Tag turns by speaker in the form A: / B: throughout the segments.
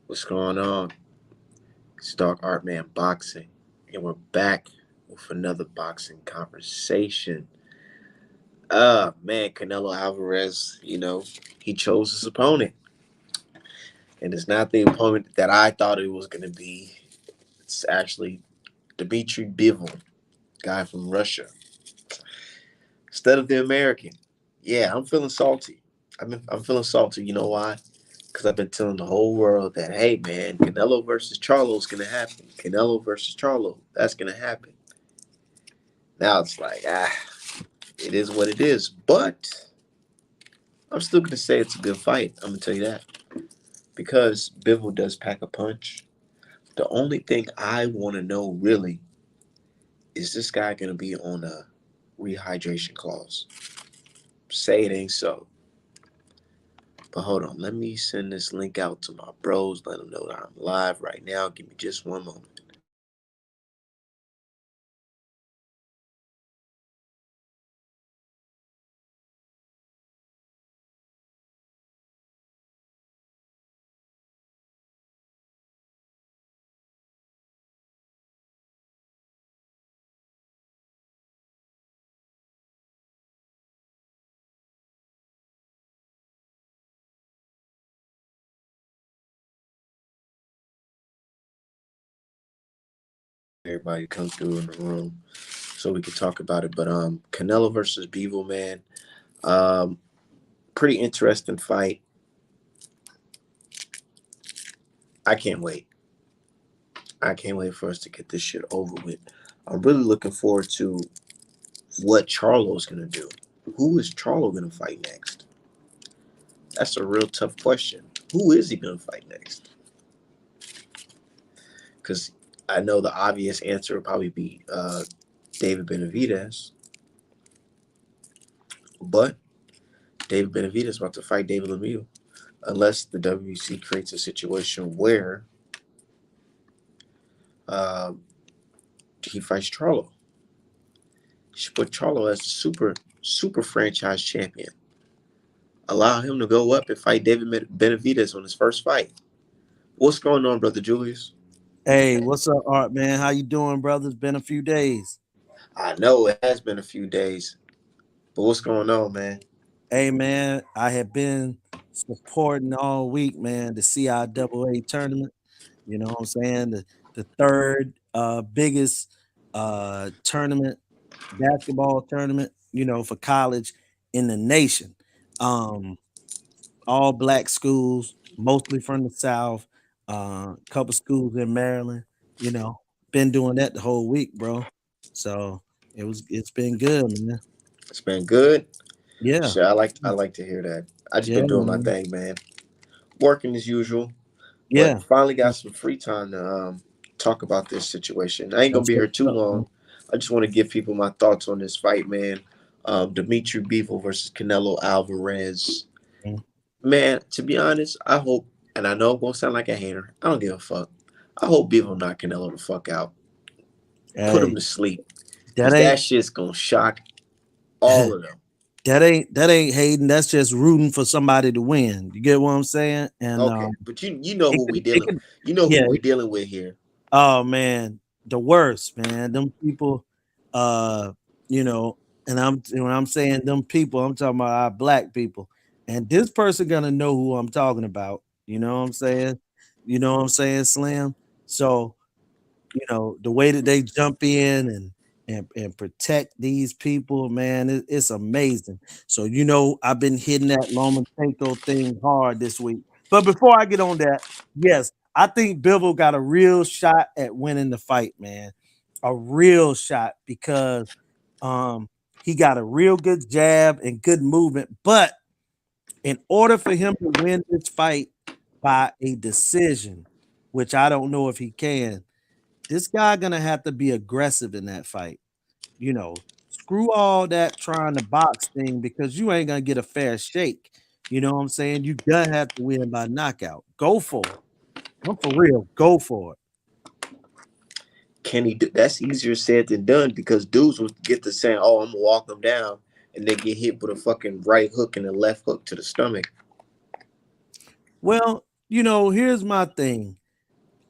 A: What's going on? It's Dark Art Man Boxing, and we're back with another boxing conversation. Man, Canelo Alvarez, he chose his opponent, and it's not the opponent that I thought it was going to be. It's actually Dmitry Bivol, guy from Russia, instead of the American. Yeah, I'm feeling salty. I'm feeling salty. You know why? Because I've been telling the whole world that, hey, man, Canelo versus Charlo is going to happen. Canelo versus Charlo, that's going to happen. Now it's like, it is what it is. But I'm still going to say it's a good fight. I'm going to tell you that. Because Bivol does pack a punch. The only thing I want to know really is this guy going to be on a rehydration clause? Say it ain't so. But hold on, let me send this link out to my bros. Let them know that I'm live right now. Give me just one moment. Everybody come through in the room so we can talk about it. But Canelo versus Bivol, man. Um, Pretty interesting fight. I can't wait. I can't wait for us to get this shit over with. I'm really looking forward to what Charlo's gonna do. Who is Charlo gonna fight next? That's a real tough question. Who is he gonna fight next? Because I know the obvious answer would probably be David Benavidez, but David Benavidez is about to fight David Lemieux, unless the WBC creates a situation where uh, he fights Charlo. He should put Charlo as the super franchise champion. Allow him to go up and fight David Benavidez on his first fight. What's going on, brother Julius?
B: Hey, what's up, Art man? How you doing, brother? It's been a few days.
A: I know it has been a few days, but what's going on, man?
B: Hey, man, I have been supporting all week, man, the CIAA tournament. You know what I'm saying? The third biggest tournament, basketball tournament, for college in the nation. Um, all black schools, mostly from the South, couple schools in Maryland, you know, been doing that the whole week, bro. So it's been good, man.
A: It's been good.
B: Yeah.
A: Shit, I like to hear that. I just
B: Yeah,
A: been doing my
B: man.
A: thing, man. Working as usual, but
B: Yeah.
A: finally got some free time to talk about this situation. I ain't gonna
B: That's
A: be here
B: what's
A: too
B: up, man.
A: long. I just want to give people my thoughts on this fight, man. Dimitri Bivol versus Canelo Alvarez.
B: Mm.
A: Man, to be honest, I hope, and I know I'm gonna sound like a hater. I don't give a fuck. I hope Bivol knock Canelo the fuck out. Put him
B: Hey,
A: to sleep,
B: that
A: cause that
B: ain't
A: shit's gonna shock all of them.
B: that ain't hating. That's just rooting for somebody to win. You get what I'm saying? And
A: Okay, but you know
B: it
A: who we
B: could it
A: dealing.
B: could
A: You know who
B: yeah.
A: we dealing with here.
B: Oh man, the worst, man. Them people, uh, you know, and when I'm saying them people, I'm talking about our black people. And this person gonna know who I'm talking about. You know what I'm saying? You know what I'm saying, Slim? So, the way that they jump in and protect these people, man, it's amazing. So, I've been hitting that Lomachenko thing hard this week. But before I get on that, yes, I think Bivol got a real shot at winning the fight, man. A real shot because he got a real good jab and good movement. But in order for him to win this fight by a decision, which I don't know if he can, this guy gonna have to be aggressive in that fight. Screw all that trying to box thing because you ain't gonna get a fair shake. You know what I'm saying? You gonna have to win by knockout. Go for it. I'm for real. Go for it.
A: Can he do? That's easier said than done because dudes will get to saying, "Oh, I'm gonna walk them down," and they get hit with a fucking right hook and a left hook to the stomach.
B: Well, Here's my thing.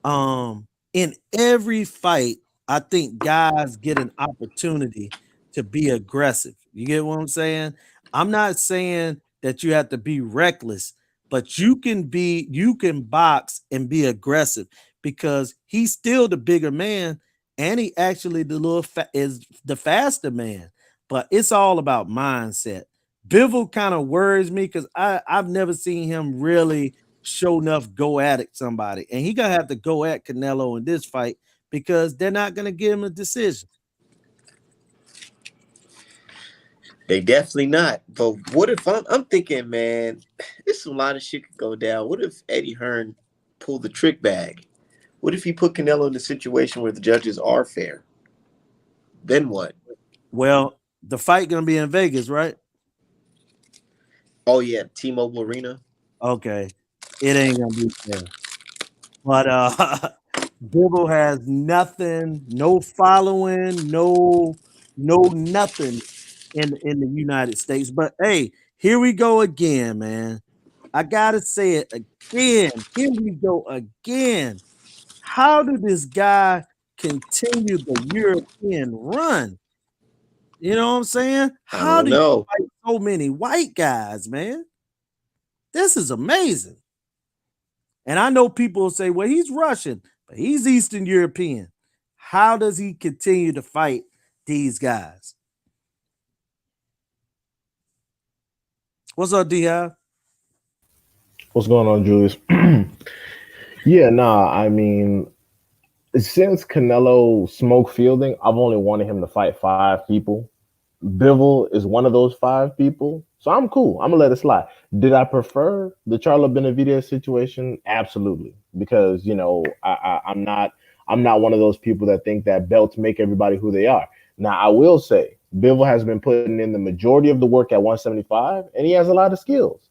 B: In every fight, I think guys get an opportunity to be aggressive. You get what I'm saying? I'm not saying that you have to be reckless, but you can box and be aggressive because he's still the bigger man and he actually is the faster man. But it's all about mindset. Bivol kind of worries me because I've never seen him really show enough go at it somebody, and he gonna have to go at Canelo in this fight because they're not gonna give him a decision.
A: They definitely not. But what if I'm thinking, man, there's a lot of shit could go down. What if Eddie Hearn pulled the trick bag? What if he put Canelo in a situation where the judges are fair? Then what?
B: Well, the fight gonna be in Vegas, right?
A: Oh yeah, T-Mobile Arena.
B: Okay, it ain't gonna be fair. But Bibble has nothing, no following, no nothing in the United States. But hey, here we go again, man. I gotta say it again. Here we go again. How did this guy continue the European run? You know what I'm saying?
A: I
B: How
A: don't
B: do you
A: know.
B: fight so many white guys, man? This is amazing. And I know people will say, well, he's Russian, but he's Eastern European. How does he continue to fight these guys? What's up, D?
C: What's going on, Julius? Yeah, nah, I mean, since Canelo smoke fielding, I've only wanted him to fight five people. Bivol is one of those five people. So I'm cool. I'm gonna let it slide. Did I prefer the Charlo Benavidez situation? Absolutely, because I'm not one of those people that think that belts make everybody who they are. Now I will say Bivol has been putting in the majority of the work at 175, and he has a lot of skills.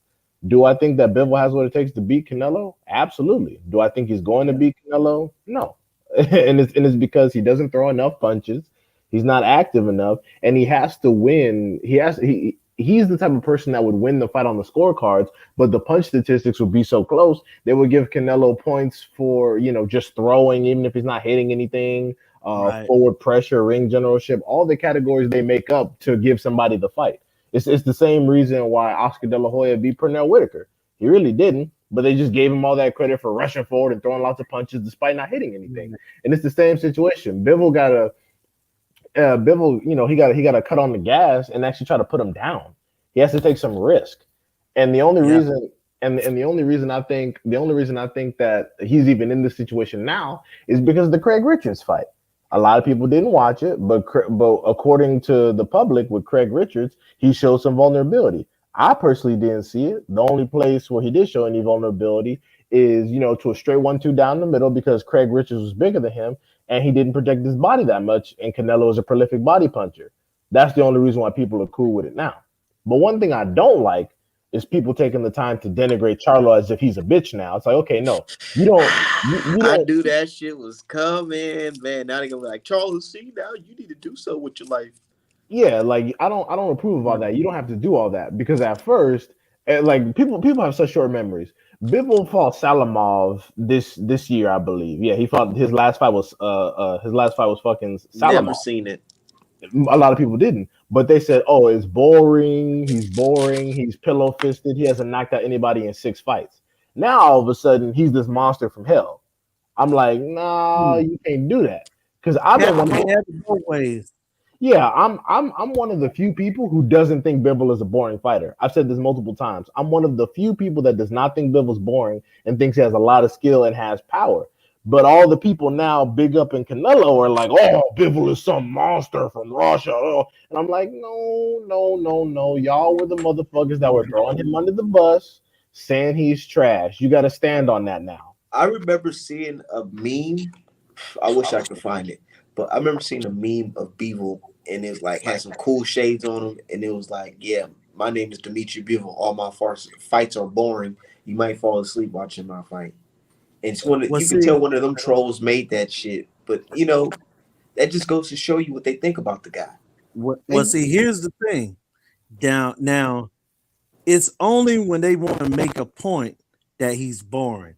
C: Do I think that Bivol has what it takes to beat Canelo? Absolutely. Do I think he's going to beat Canelo? No. And it's because he doesn't throw enough punches. He's not active enough, and he has to win. He's the type of person that would win the fight on the scorecards, but the punch statistics would be so close they would give Canelo points for just throwing, even if he's not hitting anything.
B: Right.
C: Forward pressure, ring generalship, all the categories they make up to give somebody the fight. It's the same reason why Oscar De La Hoya beat Pernell Whitaker. He really didn't, but they just gave him all that credit for rushing forward and throwing lots of punches despite not hitting anything. And it's the same situation. Bivol, he got to cut on the gas and actually try to put him down. He has to take some risk, and the only
B: Yeah.
C: reason and the only reason I think that he's even in this situation now is because of the Craig Richards fight. A lot of people didn't watch it, but according to the public, with Craig Richards, he showed some vulnerability. I personally didn't see it. The only place where he did show any vulnerability is to a straight 1-2 down the middle because Craig Richards was bigger than him and he didn't protect his body that much. And Canelo is a prolific body puncher. That's the only reason why people are cool with it now. But one thing I don't like is people taking the time to denigrate Charlo as if he's a bitch now. It's like, okay, no, you don't, you
A: I
C: don't.
A: knew that shit was coming, man. Now they gonna be like, Charles, see now you need to do so with your life.
C: Yeah, like I don't approve of all that. You don't have to do all that because at first, like people have such short memories. Bivol fought Salamov this year, I believe. Yeah, he fought his last fight was fucking
A: Never
C: Salamov.
A: seen it.
C: A lot of people didn't, but they said, "Oh, it's boring. He's boring. He's pillow fisted. He hasn't knocked out anybody in 6 fights." Now all of a sudden, he's this monster from hell. I'm like, nah,
B: Hmm.
C: you can't do that because I've been one of
B: Can't
C: the
B: have it both ways.
C: yeah, I'm one of the few people who doesn't think Bivol is a boring fighter. I've said this multiple times. I'm one of the few people that does not think Bivol's boring and thinks he has a lot of skill and has power. But all the people now big up in Canelo are like, oh, Bivol is some monster from Russia. Oh. And I'm like, no, no, no, no. Y'all were the motherfuckers that were throwing him under the bus, saying he's trash. You got to stand on that now.
A: I remember seeing a meme. I wish I could find it, but I remember seeing a meme of Beevil, and it was like had some cool shades on him, and it was like, yeah, my name is Dimitri Beevil. All my fights are boring. You might fall asleep watching my fight. And it's
B: Well,
A: you can
B: see,
A: tell one of them trolls made that shit, but that just goes to show you what they think about the guy. They
B: here's the thing. Down now, it's only when they want to make a point that he's boring.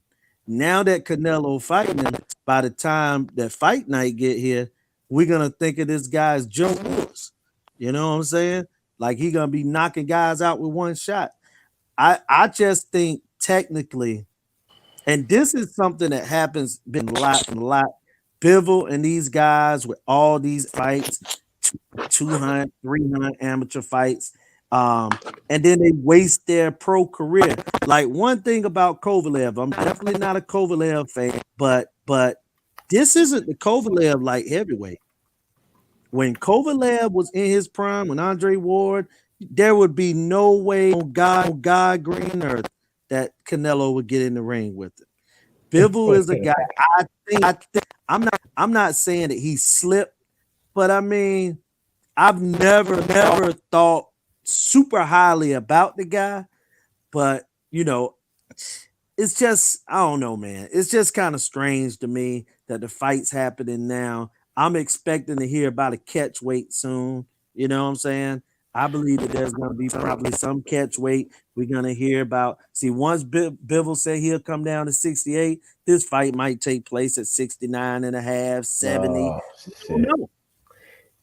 B: Now that Canelo fighting him, by the time that fight night get here, we're gonna think of this guy's Joe Woods. You know what I'm saying? Like he gonna be knocking guys out with one shot. I just think technically, and this is something that happens been a lot and a lot. Bivol and these guys with all these fights, 200, 300 amateur fights. And then they waste their pro career. Like one thing about Kovalev, I'm definitely not a Kovalev fan, but this isn't the Kovalev like heavyweight. When Kovalev was in his prime, when Andre Ward, there would be no way on God green earth that Canelo would get in the ring with it. Bivol is a guy. I'm not saying that he slipped, but I mean, I've never thought super highly about the guy, but it's just I don't know, man. It's just kind of strange to me that the fight's happening now. I'm expecting to hear about a catch weight soon. You know what I'm saying? I believe that there's going to be probably some catch weight we're going to hear about. See, once Bivol said he'll come down to 68, this fight might take place at 69 and a half, 70.
C: Oh
B: Who
C: shit.
B: knows?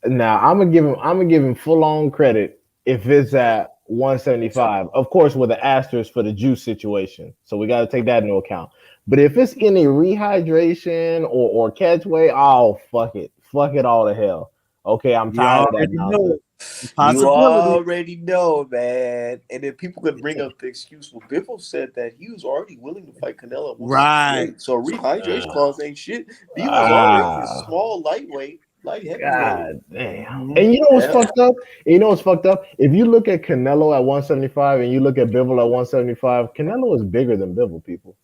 C: Now I'm gonna give him full on credit if it's at 175. Of course, with the asterisk for the juice situation. So we got to take that into account. But if it's any rehydration or catch weight, oh fuck it all to hell. Okay, I'm
B: You
C: tired of that
B: already know
C: nonsense.
A: You
B: possibility.
A: already know, man. And then people could bring up the excuse. Well, Biffle said that he was already willing to fight Canelo at
B: Right.
A: 168. So a rehydration clause ain't shit. Bivol already a
C: Ah,
A: small lightweight, light heavyweight.
C: God damn.
B: Mhm.
C: And you know what's
A: Yeah.
C: fucked up? And you know what's fucked up? If you look at Canelo at 175 and you look at Bivol at 175, Canelo is bigger than Bivol, people.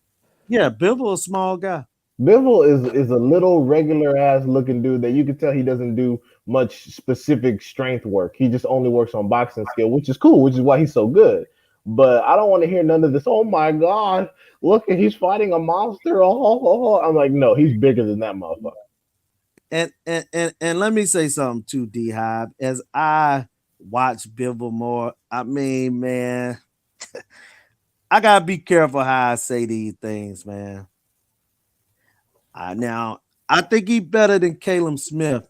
B: Yeah, Bivol a small guy.
C: Bivol is a little regular ass looking dude that you can tell he doesn't do much specific strength work. He just only works on boxing skill, which is cool, which is why he's so good. But I don't want to hear none of this. Oh my god, look at he's fighting a monster. Oh. I'm like, no, he's bigger than that motherfucker.
B: And let me say something too, D Hive. As I watch Bivol more, I mean, man, I gotta be careful how I say these things, man. Now I think he better than Caleb Smith,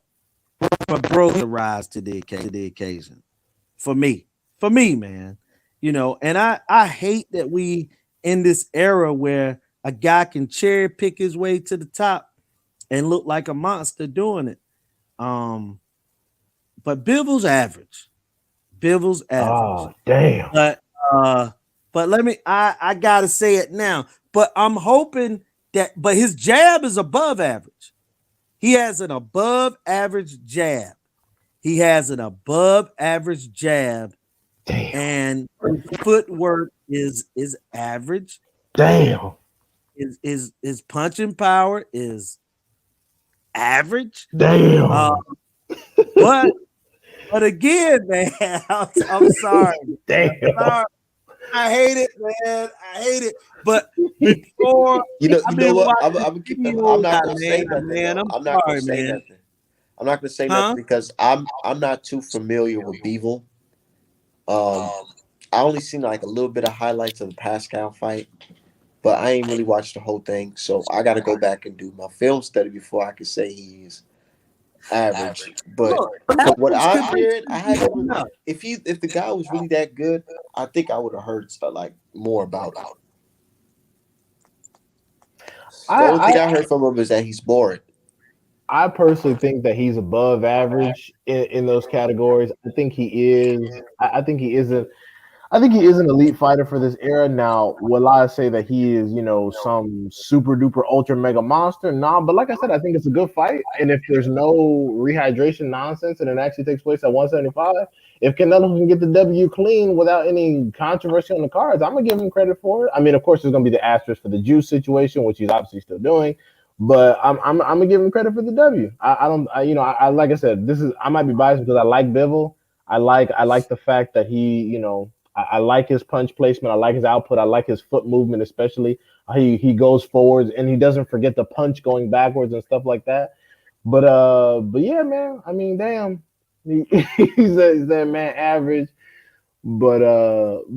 B: but bro to rise to the occasion. For me, man. And I hate that we in this era where a guy can cherry pick his way to the top and look like a monster doing it. Um, but Bivol's average. Bivol's average.
C: Oh damn.
B: But uh, but I gotta say it now. But I'm hoping but his jab is above average. He has an above average jab. He has an above average jab,
C: Damn.
B: and his footwork is average.
C: Damn.
B: His punching power is average. Uh,
C: Damn.
B: but again, man, I'm sorry.
C: Damn.
B: Sorry. I hate it, man. I hate it. But before
A: You
B: I've
A: know
B: been
A: what?
B: watching
A: I'm
B: videos,
A: not gonna say nothing
B: man.
A: though.
B: I'm
A: I'm not gonna
B: sorry,
A: say
B: man.
A: nothing. I'm not gonna say nothing
B: Huh?
A: because I'm not too familiar with Bivol. Um, I only seen like a little bit of highlights of the Pascal fight, but I ain't really watched the whole thing. So I got to go back and do my film study before I can say he's average. But
B: Look,
A: from what
B: average
A: I'm
B: could be
A: hearing, I haven't really.
B: enough.
A: If the guy was really that good, I think I would have heard like more about him. The only
C: I,
A: thing I heard from him is that he's boring.
C: I personally think that he's above average in those categories. I think he is. I think he isn't. I think he is an elite fighter for this era. Now, will I say that he is, some super duper ultra mega monster? Nah, but like I said, I think it's a good fight. And if there's no rehydration nonsense and it actually takes place at 175, if Canelo can get the W clean without any controversy on the cards, I'm gonna give him credit for it. I mean, of course, there's gonna be the asterisk for the juice situation, which he's obviously still doing. But I'm gonna give him credit for the W. I don't I, you know I like I said, this is I might be biased because I like Bivol. I like the fact that I like his punch placement. I like his output. I like his foot movement, especially. He goes forwards and he doesn't forget the punch going backwards and stuff like that. But yeah, man. I mean, damn, he's that man average. But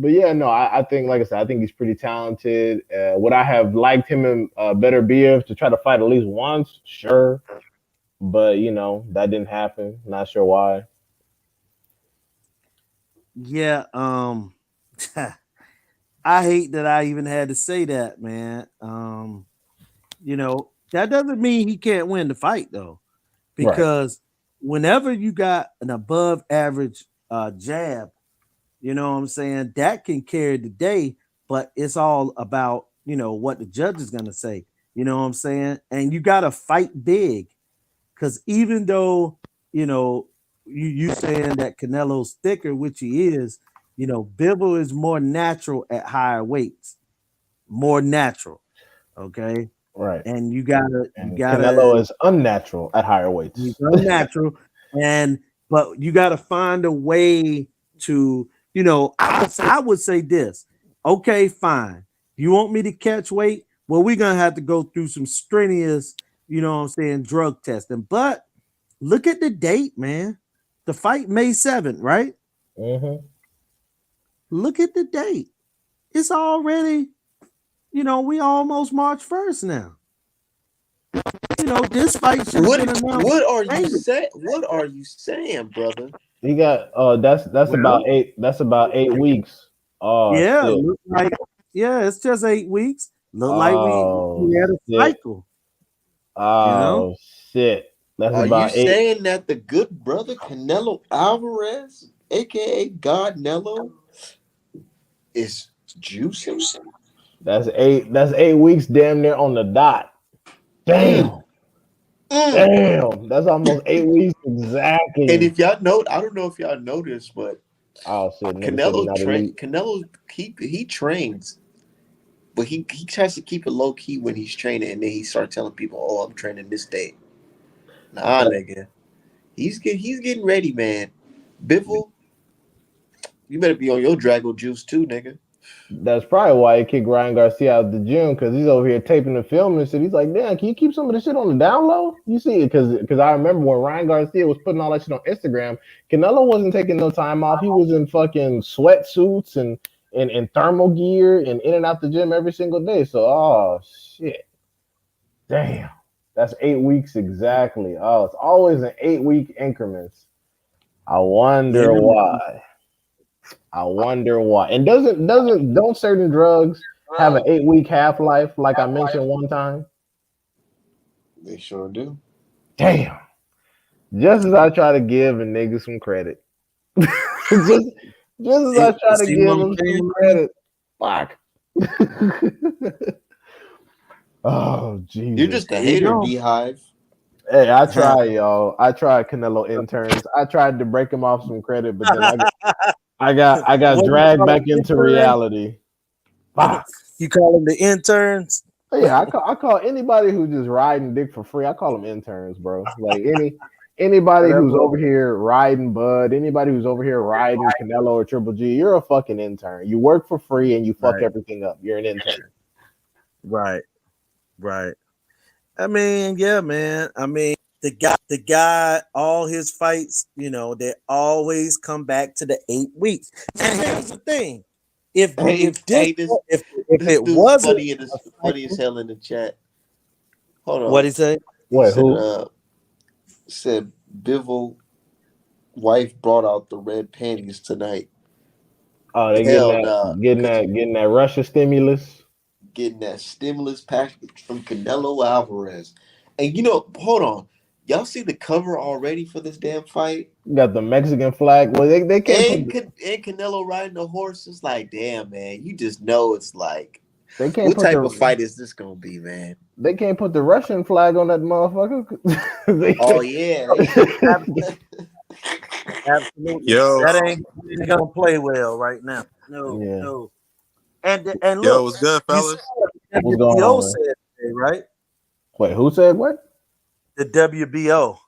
C: yeah, no, I think like I said, I think he's pretty talented. Would I have liked him in better BF to try to fight at least once? Sure, but that didn't happen. Not sure why.
B: Yeah, I hate that I even had to say that, man. That doesn't mean he can't win the fight though,
C: Right,
B: because whenever you got an above average jab, you know what I'm saying, that can carry the day, but it's all about, what the judge is gonna say. You know what I'm saying? And you gotta fight big. Because even though, you know, you saying that Canelo's thicker, which he is, Bibble is more natural at higher weights, more natural. Okay.
C: right.
B: And you gotta
C: Canelo is unnatural at higher
B: he's
C: weights.
B: unnatural, and but you gotta find a way to, I would say this. Okay, fine. You want me to catch weight? Well, we're gonna have to go through some strenuous, drug testing. But look at the date, man. The fight May 7th, right?
C: Hmm.
B: Look at the date. It's already, we almost March 1st now. This fight should have been announced.
A: What are you
B: Days.
A: saying? What are you saying, brother?
C: He got that's
B: Well,
C: about 8 weeks. Oh
B: yeah,
C: shit.
B: look like it's just 8 weeks. Look like we
C: Oh
B: had a
C: shit.
B: cycle, you know.
C: Oh shit. That's
A: Are you
C: about eight.
A: saying that the good brother Canelo Alvarez, aka God Nello, is juicing?
C: That's 8 weeks damn near on the dot.
A: Mm,
C: Damn.
A: mm.
C: Damn. That's almost 8 weeks
A: And
C: exactly.
A: if y'all know, I don't know if y'all noticed, but
C: Oh shit, nigga said he not elite.
A: Canelo he trains, but he tries to keep it low key when he's training, and then he starts telling people, "Oh, I'm training this day." Nah,
C: That,
A: nigga, he's getting ready, man. Bivol, you better be on your Drago juice too, nigga.
C: that's probably why he kicked Ryan Garcia out of the gym because he's over here taping the film and shit. He's like, damn, can you keep some of the shit on the down low? You see it because I remember when Ryan Garcia was putting all that shit on Instagram, Canelo wasn't taking no time off. He was in fucking sweatsuits and thermal gear and in and out the gym every single day. So, oh shit, damn, that's 8 weeks exactly. Oh, it's always in 8 week increments. I
B: Yeah,
C: wonder why. I wonder why. And don't certain drugs have an 8 week half life, like I mentioned one time?
A: They sure do.
C: Damn. Just as I try to give a nigga some credit. just as
B: see,
C: I try to
B: see what
C: give
B: I'm
C: him some
B: saying, man?
C: credit. Fuck. Oh
A: You're
C: Jesus.
A: just a
B: There you
A: hater,
B: go.
A: beehive.
C: Hey, I try, y'all. I tried Canelo interns. I tried to break him off some credit, but then I got
B: What you
C: dragged
B: call
C: back
B: them,
C: into
B: interns?
C: reality. Fuck.
B: You call them the interns?
C: Oh, yeah, I call anybody who just riding dick for free. I call them interns, bro. Like anybody
B: That's
C: who's
B: what,
C: over here riding Bud, anybody who's over here riding Canelo or Triple G, you're a fucking intern. You work for free and you fuck
B: right,
C: everything up. You're an intern.
B: right, right. I mean, yeah, man. I mean, the guy, all his fights, they always come back to the 8 weeks. And here's the thing: if
A: Hey,
B: if this
A: hey,
B: if
A: this
B: it
A: dude's
B: wasn't a
A: funny as
B: cycle,
A: hell in the chat. Hold
B: what
A: on.
B: he say?
A: He
C: Wait,
A: said,
C: who?
A: said Bivol wife brought out the red panties tonight.
C: Oh, they getting
A: Hell
C: that,
A: nah.
C: getting
A: Could
C: that,
A: you
C: getting that Russia stimulus.
A: getting that stimulus package from Canelo Alvarez? And hold on. Y'all see the cover already for this damn fight?
C: Got the Mexican flag. Well, they can't put
A: And Canelo riding the horse. It's like, damn, man. You just know it's like,
C: they can't
A: what
C: put
A: type
C: the
A: of fight is this gonna be, man?
C: they can't put the Russian flag on that motherfucker.
A: Oh yeah,
B: Absolutely.
D: Yo,
B: That ain't gonna play well right now. No,
C: Yeah.
B: no. And
D: yo,
B: look,
D: what's good,
B: you saw
D: fellas?
B: what the
C: What's going
B: WBO
C: on, man?
B: said today, right?
C: Wait, who said what?
B: The WBO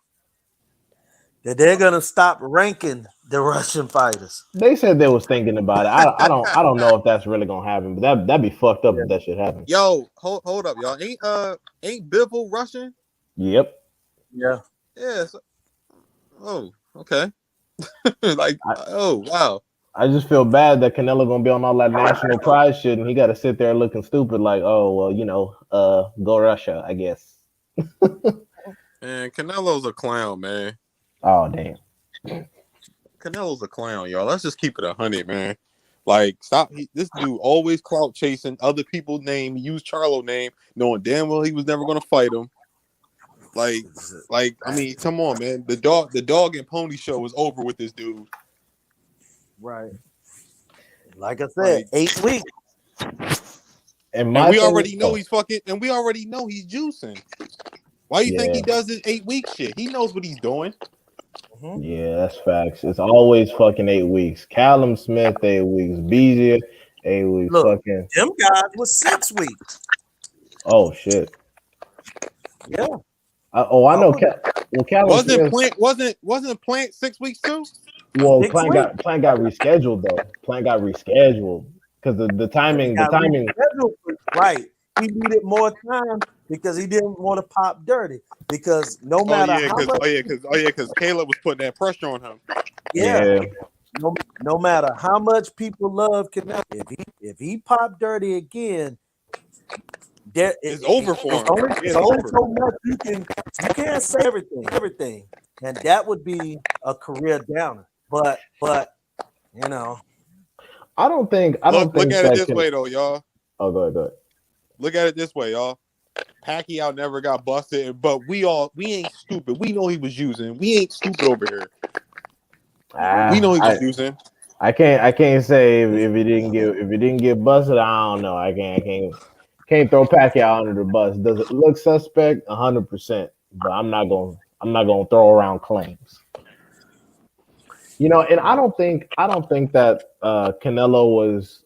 B: that they're gonna stop ranking the Russian fighters.
C: They said they was thinking about it. I don't know if that's really gonna happen, but that'd be fucked up
B: Yeah,
C: if that shit happened.
D: Yo, hold up, y'all. Ain't Bivol Russian?
C: Yep.
B: yeah.
D: Yes. Oh, okay. Like,
C: I
D: oh wow.
C: I just feel bad that Canelo gonna be on all that national pride shit, and he got to sit there looking stupid, like, oh well, go Russia, I guess.
D: Man, Canelo's a clown, man.
C: Oh damn.
D: Canelo's a clown, y'all. Let's just keep it 100, man. Like, stop. This dude always clout chasing other people's name. He used Charlo name, knowing damn well he was never gonna fight him. I mean, come on, man. The dog and pony show is over with this dude.
B: Right. Like I said,
D: Like,
B: 8 weeks.
C: And
D: we already know he's fucking, and we already know he's juicing. Why you think he does this 8-week shit? He knows what he's doing.
B: Mm-hmm.
C: Yeah, that's facts. It's always fucking 8 weeks. Callum Smith 8 weeks. Bezier 8 weeks.
B: Look,
C: fucking.
B: them guys was 6 weeks.
C: Oh shit.
B: Yeah.
C: I know. Well, Callum Smith
D: wasn't Plant 6 weeks too?
C: Well, Plant got rescheduled though. Plant got rescheduled because the timing.
B: Right. He needed more time because he didn't want to pop dirty. Because no matter
D: because Caleb was putting that pressure on him.
B: Yeah. No matter how much people love Canelo, if he pop dirty again,
D: it's over for him.
B: It's only so much you can't say everything, and that would be a career downer. But you know,
C: I don't think.
D: Look at it this way though, y'all.
C: Oh, go ahead.
D: Look at it this way, y'all. Pacquiao never got busted, but we ain't stupid. We know he was using. We ain't stupid over here. We know he was using.
C: I can't say if he didn't get busted. I don't know. I can't throw Pacquiao under the bus. Does it look suspect? 100%. But I'm not gonna throw around claims. And I don't think that Canelo was.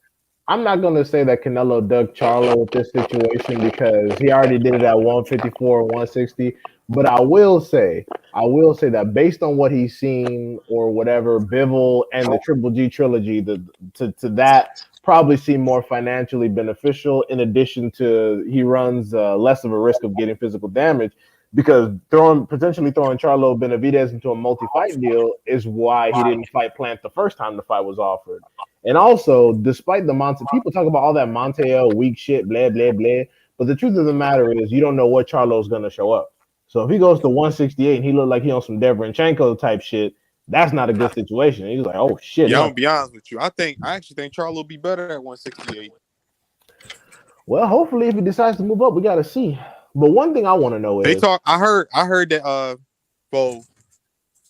C: I'm not going to say that Canelo dug Charlo with this situation because he already did it at 154 and 160. But I will say that based on what he's seen or whatever, Bivol and the Triple G trilogy, to that probably seem more financially beneficial. In addition to he runs less of a risk of getting physical damage because potentially throwing Charlo Benavidez into a multi-fight deal is why he didn't fight Plant the first time the fight was offered. And also, despite the people talk about all that Montiel weak shit, blah, blah, blah. But the truth of the matter is you don't know what Charlo's going to show up. So if he goes to 168 and he look like he on some Deverenchenko type shit, that's not a good situation. He's like, oh, shit.
D: Yeah, I'm going to be honest with you. I actually think Charlo will be better at 168.
C: Well, hopefully if he decides to move up, we got to see. But one thing I want to know is...
D: I heard that, well,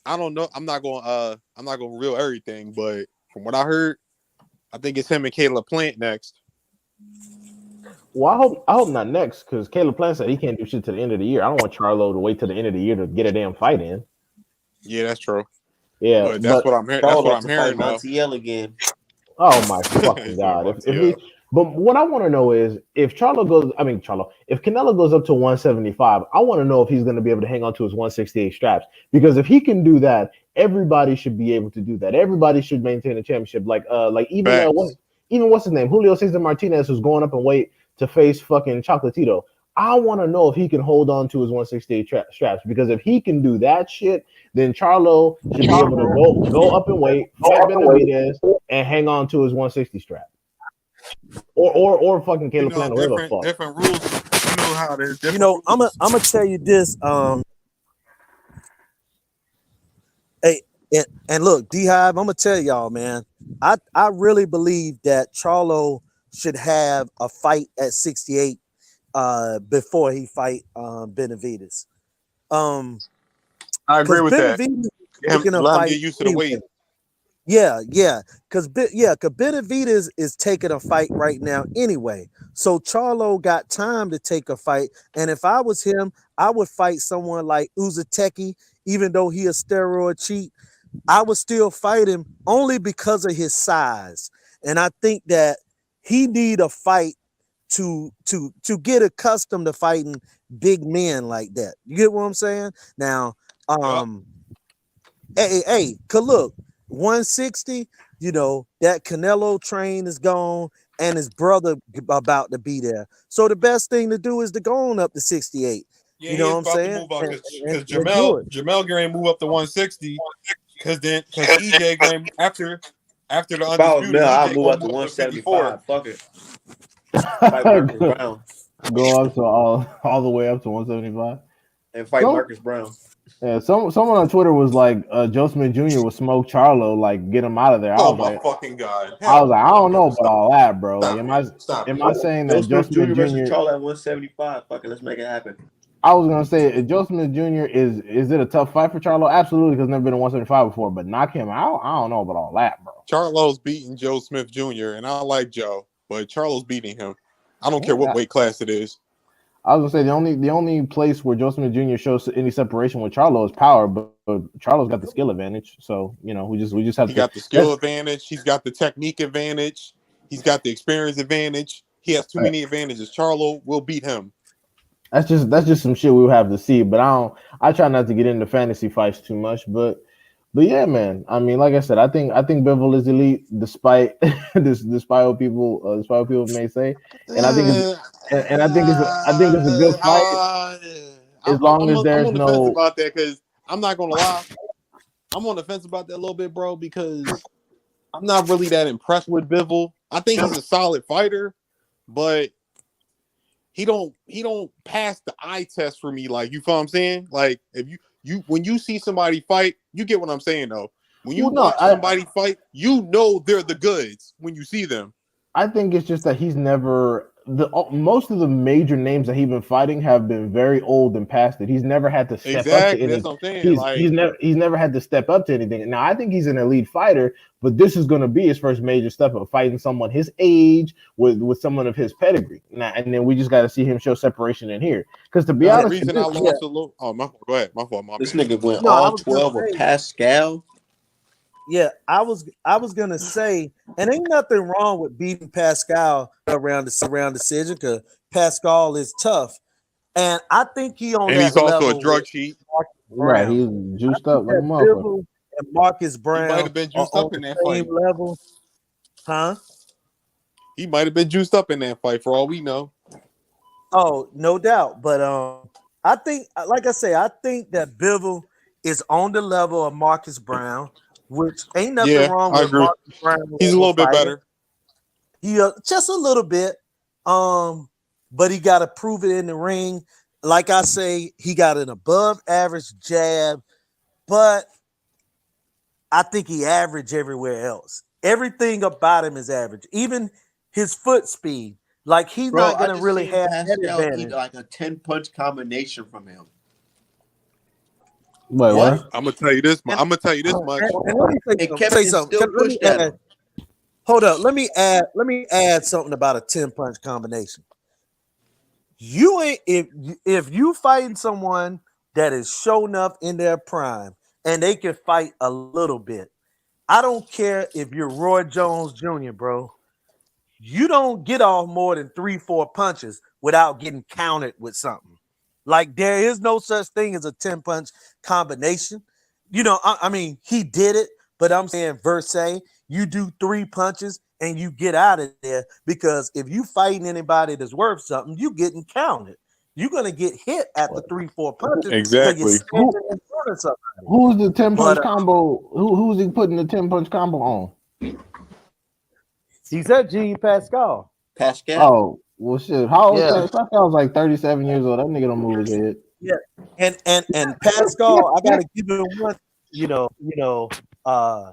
D: I don't know. I'm not going to reveal everything, but from what I heard, I think it's him and Caleb Plant next.
C: Well, I hope not next because Caleb Plant said he can't do shit to the end of the year. I don't want Charlo to wait till the end of the year to get a damn fight in.
D: Yeah, that's true.
C: Yeah,
D: but that's what I'm hearing. That's what I'm hearing now.
A: Montiel again.
C: Oh my fucking god! But what I want to know is if Canelo goes up to 175, I want to know if he's going to be able to hang on to his 168 straps. Because if he can do that, everybody should be able to do that. Everybody should maintain a championship. Even what's his name, Julio Cesar Martinez, who's going up in weight to face fucking Chocolatito. I want to know if he can hold on to his 168 straps. Because if he can do that shit, then Charlo should be able to go up in weight, fight Benavidez, and hang on to his 160 strap. Or fucking Caleb Plant, whatever the fuck.
D: Different rules. You know how it is.
B: I'm gonna tell you this. Hey, and look, D-Hive, I'm gonna tell y'all, man. I really believe that Charlo should have a fight at 68 before he fight Benavidez.
D: I agree with that. Let him get used to the weight.
B: Yeah, because Benavidez is taking a fight right now anyway. So Charlo got time to take a fight, and if I was him, I would fight someone like Uzateki, even though he a steroid cheat. I would still fight him only because of his size, and I think that he need a fight to get accustomed to fighting big men like that. You get what I'm saying? Now, hey, cause look. 160, that Canelo train is gone and his brother about to be there. So the best thing to do is to go on up to 68.
D: Yeah, you know what I'm saying? Because Jamel going to move up to 160 because EJ going after After the
A: If I was
D: undisputed,
A: Mel, I'll
D: EJ
A: move
D: gonna
A: up to
D: move to 54.
A: 175. Fuck it. Fight Marcus Brown
C: Go up to all the way up to 175.
A: and fight
C: Some
A: Marcus Brown.
C: yeah, someone on Twitter was like, Joe Smith Jr. would smoke Charlo, like get him out of there.
D: Oh my fucking god!
C: I was
D: Hell
C: like, I
D: no,
C: don't
D: bro.
C: know about
D: Stop,
C: all that, bro. Like,
D: stop it, stop
C: am
D: it.
C: I saying
A: Joe
C: that Joe
A: Smith
C: Smith
A: Jr. versus
C: Jr.
A: Charlo at 175. Fuck it, let's make it happen.
C: I was gonna say, Joe Smith Jr. is it a tough fight for Charlo? Absolutely, because never been in 175 before. But knock him out, I don't know about all that, bro.
D: Charlo's beating Joe Smith Jr. and I like Joe, but Charlo's beating him. I don't care what
C: Yeah.
D: weight class it is.
C: I was gonna say the only place where Joe Smith Jr. shows any separation with Charlo is power, but Charlo's got the skill advantage. So we just have
D: He
C: to.
D: got the skill advantage. He's got the technique advantage. He's got the experience advantage. He has too many advantages. Charlo will beat him.
C: That's just some shit we would have to see. But I try not to get into fantasy fights too much. But yeah, man. I mean, like I said, I think Bivol is elite, despite despite what people may say, and I think it's
D: Uh,
C: and I think it's a good fight as long as
D: I'm
C: there's
D: on the fence
C: no.
D: about that because I'm not gonna lie. I'm on the fence about that a little bit, bro, because I'm not really that impressed with Bivol. I think he's a solid fighter, but he don't pass the eye test for me. Like, you feel what I'm saying? Like, if you when you see somebody fight, you get what I'm saying though. When you
C: Well, no,
D: watch somebody fight, you know they're the goods when you see them.
C: I think it's just that he's never the most of the major names that he's been fighting have been very old and past it. He's never had to step up to
D: Exactly. That's
C: any.
D: what I'm saying.
C: He's
D: Like,
C: he's never he's never had to step up to anything. Now I think he's an elite fighter, but this is going to be his first major step up, fighting someone his age with someone of his pedigree. Now, and then we just got to see him show separation in here. Because to be
D: the only
C: honest,
D: reason I lost a little. Oh, go ahead. My fault. My
A: This
D: bad.
A: nigga went
B: No, I
A: all
B: was gonna
A: 12 with
B: say,
A: Pascal.
B: yeah, I was gonna say, and ain't nothing wrong with beating Pascal around decision because Pascal is tough, and I think he on
D: And he's
B: that
D: also a
B: level with
D: drug cheat.
B: Marcus
C: right,
B: Brown.
C: he's
B: I
C: juiced
B: think
C: up like a
B: that
C: motherfucker.
B: Bivol and Marcus
D: He might
B: Brown
D: have been
B: are
D: juiced
B: on
D: up in
B: the
D: that
B: same
D: fight.
B: level, huh?
D: He might have been juiced up in that fight for all we know.
B: Oh, no doubt. But I think, like I say, I think that Bivol is on the level of Marcus Brown, which ain't nothing
D: Yeah,
B: wrong
D: I
B: with
D: agree.
B: Marcus Brown
D: He's a
B: level
D: little bit
B: fighter.
D: better.
B: He just a little bit, but he got to prove it in the ring. Like I say, he got an above average jab, but I think he average everywhere else. Everything about him is average, even his foot speed. Like he's
A: Bro,
B: not
A: I
B: gonna
A: just
B: really
A: seen
B: have that
A: Pascal eat
B: advantage.
A: like a 10 punch combination from him.
C: Wait,
B: And,
C: what?
D: I'm gonna tell you this. I'm
B: and,
D: gonna tell you this much.
B: and let me
A: And
B: say
A: Kevin
B: something.
A: still
B: Let me
A: pushed at
B: add.
A: him.
B: Hold up. Let me add something about a 10 punch combination. You ain't if you fighting someone that is show enough in their prime and they can fight a little bit. I don't care if you're Roy Jones Jr., bro. You don't get off more than 3, 4 punches without getting countered with something. Like there is no such thing as a 10 punch combination. I mean, he did it, but I'm saying verse you do 3 punches and you get out of there because if you fighting anybody that's worth something, you getting counted. You're gonna get hit at the 3, 4 punches because you're
D: Exactly.
C: Who
B: standing in front of somebody.
C: who's the 10 punch
B: But
C: combo? Who's he putting the 10 punch combo on?
B: he said G Pascal.
A: Pascal.
C: Oh, well, shit. How old is
B: Yeah.
C: Pascal? Pascal's like 37 years old. That nigga don't move his head.
B: Yeah, and Pascal, I gotta give him one. Uh,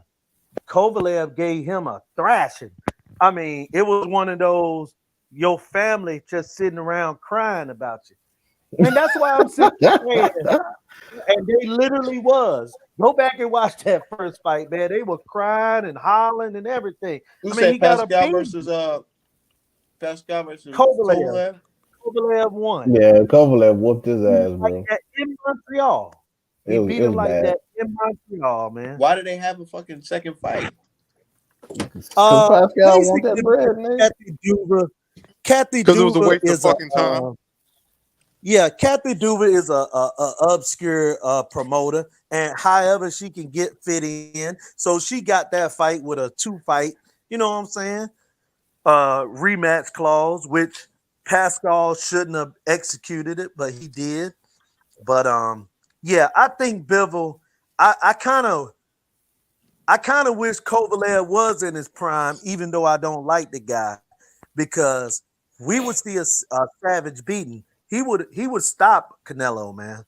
B: Kovalev gave him a thrashing. I mean, it was one of those your family just sitting around crying about you, and that's why I'm sitting there saying, and they literally was. Go back and watch that first fight, man. They were crying and hollering and everything.
A: Who
B: I mean,
A: said
B: he got a
A: Pascal
B: beat.
A: versus Pascal versus
B: Kovalev.
A: Kovalev?
B: Kovalev won.
C: Yeah, Kovalev whooped his ass,
B: Like
C: bro.
B: that in Montreal.
C: It
B: He
C: was
B: beat
C: it
B: him
C: was
B: like
C: bad.
B: that in Montreal, man.
A: Why do they have a fucking second fight?
C: Cause Pascal want that
B: Basically,
C: bread, nigga.
B: Kathy Duva. Kathy
D: Because it was a
B: Duva
D: waste of
B: is a
D: fucking time.
B: Kathy Duva is a obscure promoter, and however she can get fit in, so she got that fight with a 2 fight. You know what I'm saying? Rematch clause, which Pascal shouldn't have executed it, but he did. But yeah, I think Bivol. I kind of I kind of wish Kovalev was in his prime, even though I don't like the guy, because we would see a Savage beating. He would stop Canelo, man.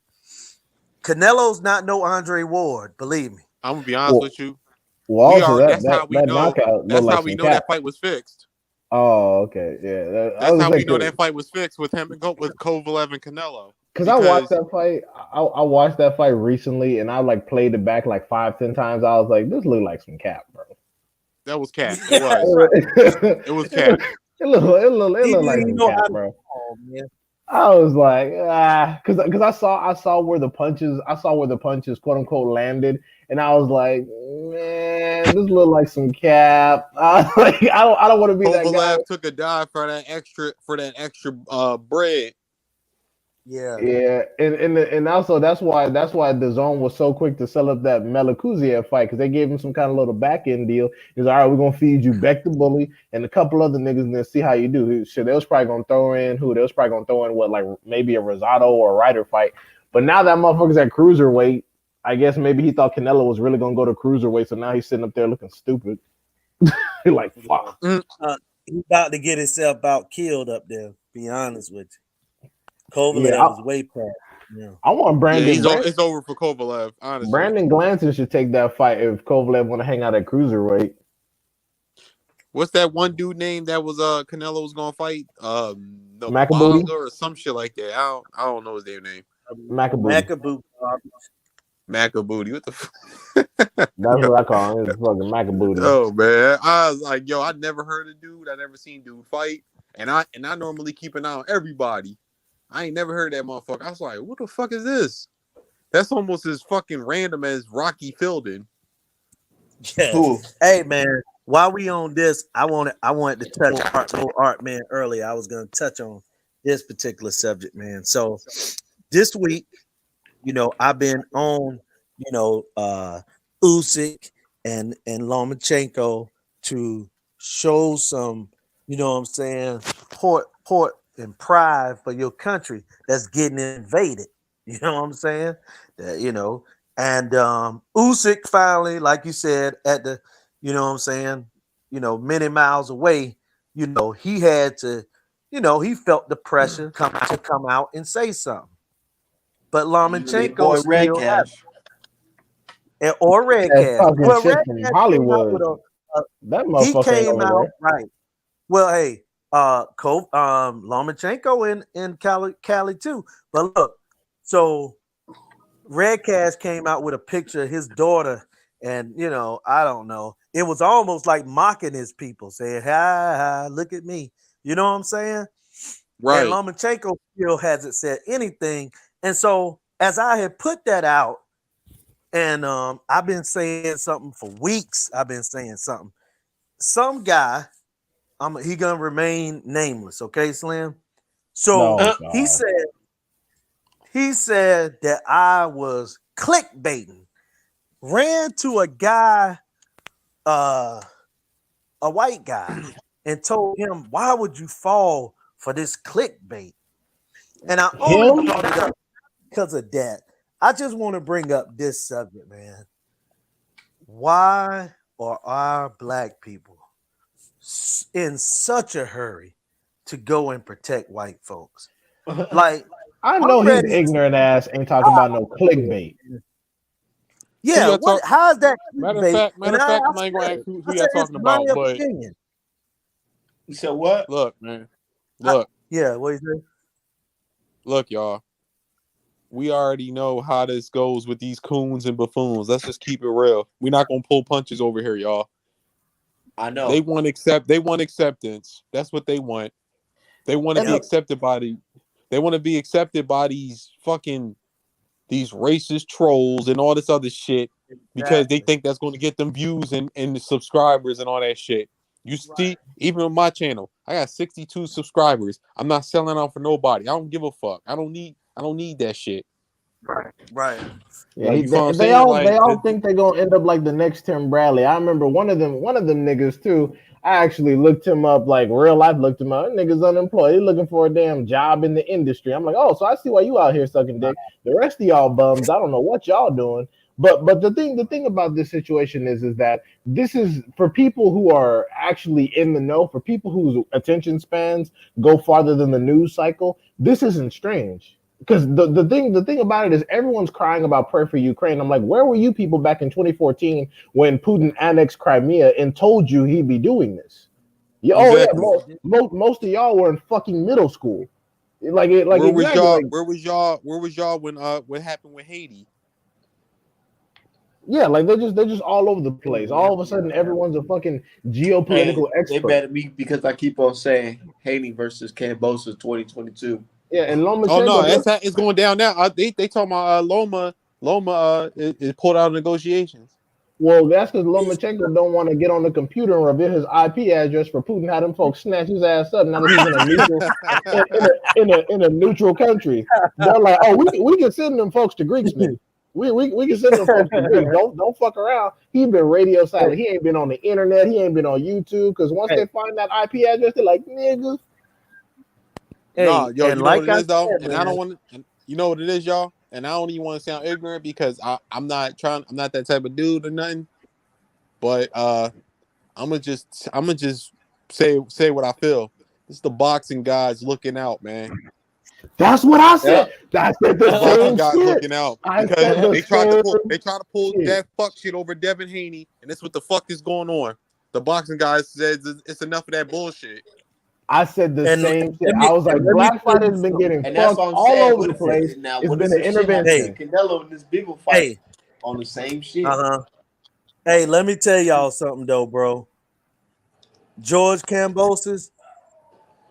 B: Canelo's not no Andre Ward, believe me.
D: I'm gonna be honest
C: Well,
D: with you.
C: well,
D: We
C: also
D: are.
C: that
D: That's
C: that
D: how we
C: that
D: know.
C: knockout looked
D: That's
C: like
D: how we
C: some
D: know
C: cat.
D: that fight was fixed.
C: Oh, okay, yeah. I
D: That's
C: was
D: how we
C: like,
D: know that fight was fixed with him and with Kovalev and Canelo.
C: because I watched
D: Because
C: that fight. I watched that fight recently, and I like played it back like 5, 10 times. I was like, this look like some cap, bro.
D: that was cap. It
B: Yeah,
D: was.
B: right.
D: It was
C: it
D: cap.
B: He
C: look like
B: didn't
C: some
B: know
C: cap,
B: how to
C: bro.
B: call, man.
C: I was like, because I saw where the punches quote unquote landed, and I was like, man, this look like some cap. Like I don't want to be that guy.
D: Kovalev took a dive for that extra bread.
B: Yeah.
C: Yeah, and also that's why the zone was so quick to sell up that Melakuziev fight because they gave him some kind of little back end deal. He's all right, we're gonna feed you Beck the Bully and a couple other niggas and then see how you do. Shit, they was probably gonna throw in who? They was probably gonna throw in what like maybe a Rosado or a Ryder fight. But now that motherfucker's at cruiserweight, I guess maybe he thought Canelo was really gonna go to cruiserweight, so now he's sitting up there looking stupid. Like fuck.
D: Mm.
B: He about to get himself about killed up there. Be honest with you.
C: Yeah,
B: Kovalev is way past. Yeah.
C: I want
D: Yeah,
C: Brandon.
D: it's over for Kovalev. Honestly,
C: Brandon Glanton should take that fight if Kovalev want to hang out at cruiserweight.
D: what's that one dude name that was Canelo was gonna fight? No
C: Macaboody?
D: Bonga or some shit like that. I don't know his damn name.
C: Macaboody.
B: Macaboo.
D: Macaboody. What the fuck?
C: That's what I call him. It's fucking Macaboody.
D: Oh man, I was like, yo, I never heard a dude. I never seen dude fight, and I normally keep an eye on everybody. I ain't never heard that motherfucker. I was like, what the fuck is this? That's almost as fucking random as Rocky Fielding.
B: Yeah.
A: Cool.
B: Hey man, while we on this, I wanted to touch art man earlier. I was gonna touch on this particular subject, man. So this week, I've been on, Usyk and Lomachenko to show some, what I'm saying, port and pride for your country that's getting invaded. You know what I'm saying? And Usyk finally, like you said, at the, what I'm saying, many miles away, he had to, he felt the pressure to come out and say something. But
A: Big
B: Lomachenko
A: boy Red
B: still has,
A: Cash.
B: or Red
C: That
B: Cash.
C: fucking
B: Well,
C: shit
B: Red
C: from
B: Cash came out
C: Hollywood.
B: with
C: That
B: he
C: motherfucker ain't
B: came
C: over
B: out
C: there.
B: right. Well, hey, Lomachenko in Cali too. But look, so Red Cash came out with a picture of his daughter, and I don't know. It was almost like mocking his people, saying, "Ha, look at me." You know what I'm saying? And
D: Right.
B: Lomachenko still hasn't said anything. And so, as I had put that out, and I've been saying something for weeks. I've been saying something. Some guy, he gonna remain nameless, okay, Slim? So
C: No,
B: he
C: God.
B: said that I was clickbaiting, ran to a guy, a white guy, and told him, "Why would you fall for this clickbait?" And I only
C: Him?
B: brought it up because of that. I just want to bring up this subject, man. Why are our black people in such a hurry to go and protect white folks? Like,
C: I
B: I'm
C: know his
B: ready to
C: ignorant ass ain't talking about no clickbait.
D: Who
B: Yeah,
D: y'all talk?
B: how's that
D: Matter of
B: clickbait?
D: fact,
B: And I
D: I'm not even gonna
B: said
D: ask
B: it.
D: who
B: I
D: y'all
B: said it's
D: talking
B: my
D: about, but
B: opinion.
A: You said what?
D: look, man, look,
B: Yeah, what is it?
D: look, y'all. We already know how this goes with these coons and buffoons. Let's just keep it real. We're not gonna pull punches over here, y'all.
A: I know.
D: They want acceptance. That's what they want. They want to
C: And
D: be
C: look,
D: accepted by they want to be accepted by these racist trolls and all this other shit because they
B: Exactly.
D: think that's going to get them views and the subscribers and all that shit. You see, even on my channel, I got 62 subscribers. I'm not selling out for nobody. I don't give a fuck. I don't need that shit.
B: Right.
C: yeah,
D: Like, you feel what I'm
C: they
D: saying?
C: all they
D: Like,
C: all think they're gonna end up like the next Tim Bradley. I remember one of them niggas too. I actually looked him up, like real life looked him up. That nigga's unemployed. He looking for a damn job in the industry. I'm like, oh, so I see why you out here sucking dick. The rest of y'all bums, I don't know what y'all doing. But the thing about this situation is that this is for people who are actually in the know, for people whose attention spans go farther than the news cycle. This isn't strange because the thing about it is everyone's crying about prayer for Ukraine. I'm like, where were you people back in 2014 when Putin annexed Crimea and told you he'd be doing this? Yeah, oh yeah,
D: Exactly.
C: most of y'all were in fucking middle school. Like
D: Where was
C: exactly
D: y'all?
C: like
D: Where was y'all? Where was y'all when what happened with Haiti?
C: yeah, like they're just all over the place. All of a sudden, everyone's a fucking
A: Hey,
C: geopolitical
A: they
C: expert.
A: mad at me because I keep on saying Haney versus Cambosa 2022.
C: Yeah, and
D: Oh no,
C: Lomachenko.
D: it's going down now. They talking about Loma is pulled out of negotiations.
C: Well, that's because Lomachenko don't want to get on the computer and reveal his IP address for Putin. Had them folks snatch his ass up. Now that he's in a neutral in a neutral country, they're like, oh, we can send them folks to Greeks now. We can send them folks to Greece. Don't fuck around. He been radio silent. He ain't been on the internet. He ain't been on YouTube. Because once they find that IP address, they're like, nigga.
D: No,
B: Hey,
D: yo,
B: and
D: you know what
B: like
D: it
B: I
D: is though,
B: said,
D: and I don't
B: man,
D: want to. You know what it is, y'all, and I don't even want to sound ignorant because I'm not trying. I'm not that type of dude or nothing. But I'm gonna just say what I feel. This is the boxing guys looking out, man.
C: That's what I said.
A: Yep.
C: I said
D: The
C: the
D: boxing
C: same
D: guys
C: shit.
D: looking out
C: I
D: because
C: said the
D: they
C: same
D: try to pull
C: shit.
D: that fuck shit over Devin Haney, and that's what the fuck is going on. The boxing guys says it's enough of that bullshit.
C: I said the
B: and
C: same shit. I was like,
B: let me
C: black
B: tell you
C: fighters been
B: something.
C: getting
A: And that's
C: fucked
A: what I'm
C: all
A: saying.
C: over the place. It's
A: What
C: been
A: does
C: an
A: this shit have to do
B: Hey,
C: intervention.
A: with Canelo in this bivol fight?
B: hey,
A: On the same shit.
B: uh-huh. Hey, let me tell y'all something though, bro. George Kambosos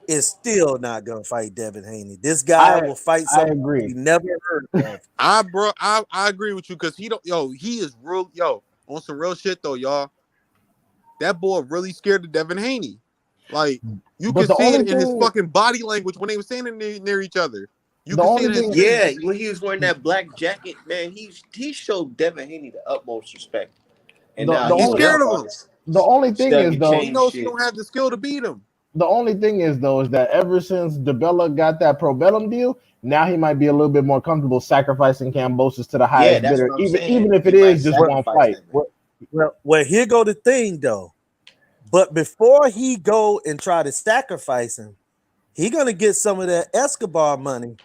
B: is still not gonna fight Devin Haney. This guy
C: I
B: will fight
C: I
B: somebody
C: agree.
B: we never heard of.
D: I agree with you because he is real on some real shit though, y'all. That boy really scared of Devin Haney. Like you
C: But
D: could
C: the
D: see
C: only
D: it in his
C: thing,
D: fucking body language when they were standing near each other. You
C: the
D: could see it
C: only
D: in his
C: thing,
A: Yeah,
D: face.
A: when he was wearing that black jacket, man, he showed Devin Haney the utmost respect. And
C: the
A: now
C: the
A: he
D: He's
C: only
A: on
D: scared
A: some
D: of
A: all
D: him.
A: this
C: the only thing
A: stuff
C: is
A: and
C: though,
D: He
A: change
D: knows he
A: shit.
D: don't have the skill to beat him.
C: the only thing is though is that ever since DeBella got that Probellum deal, now he might be a little bit more comfortable sacrificing Cambosis to the
A: Yeah,
C: highest
A: that's
C: bidder,
A: what I'm
C: even
A: saying.
C: if
A: He
C: it
A: might
C: is just
B: Well,
C: one
A: sacrifice
C: fight.
A: that man.
B: well, here go the thing though. But before he go and try to sacrifice him, he gonna get some of that Escobar money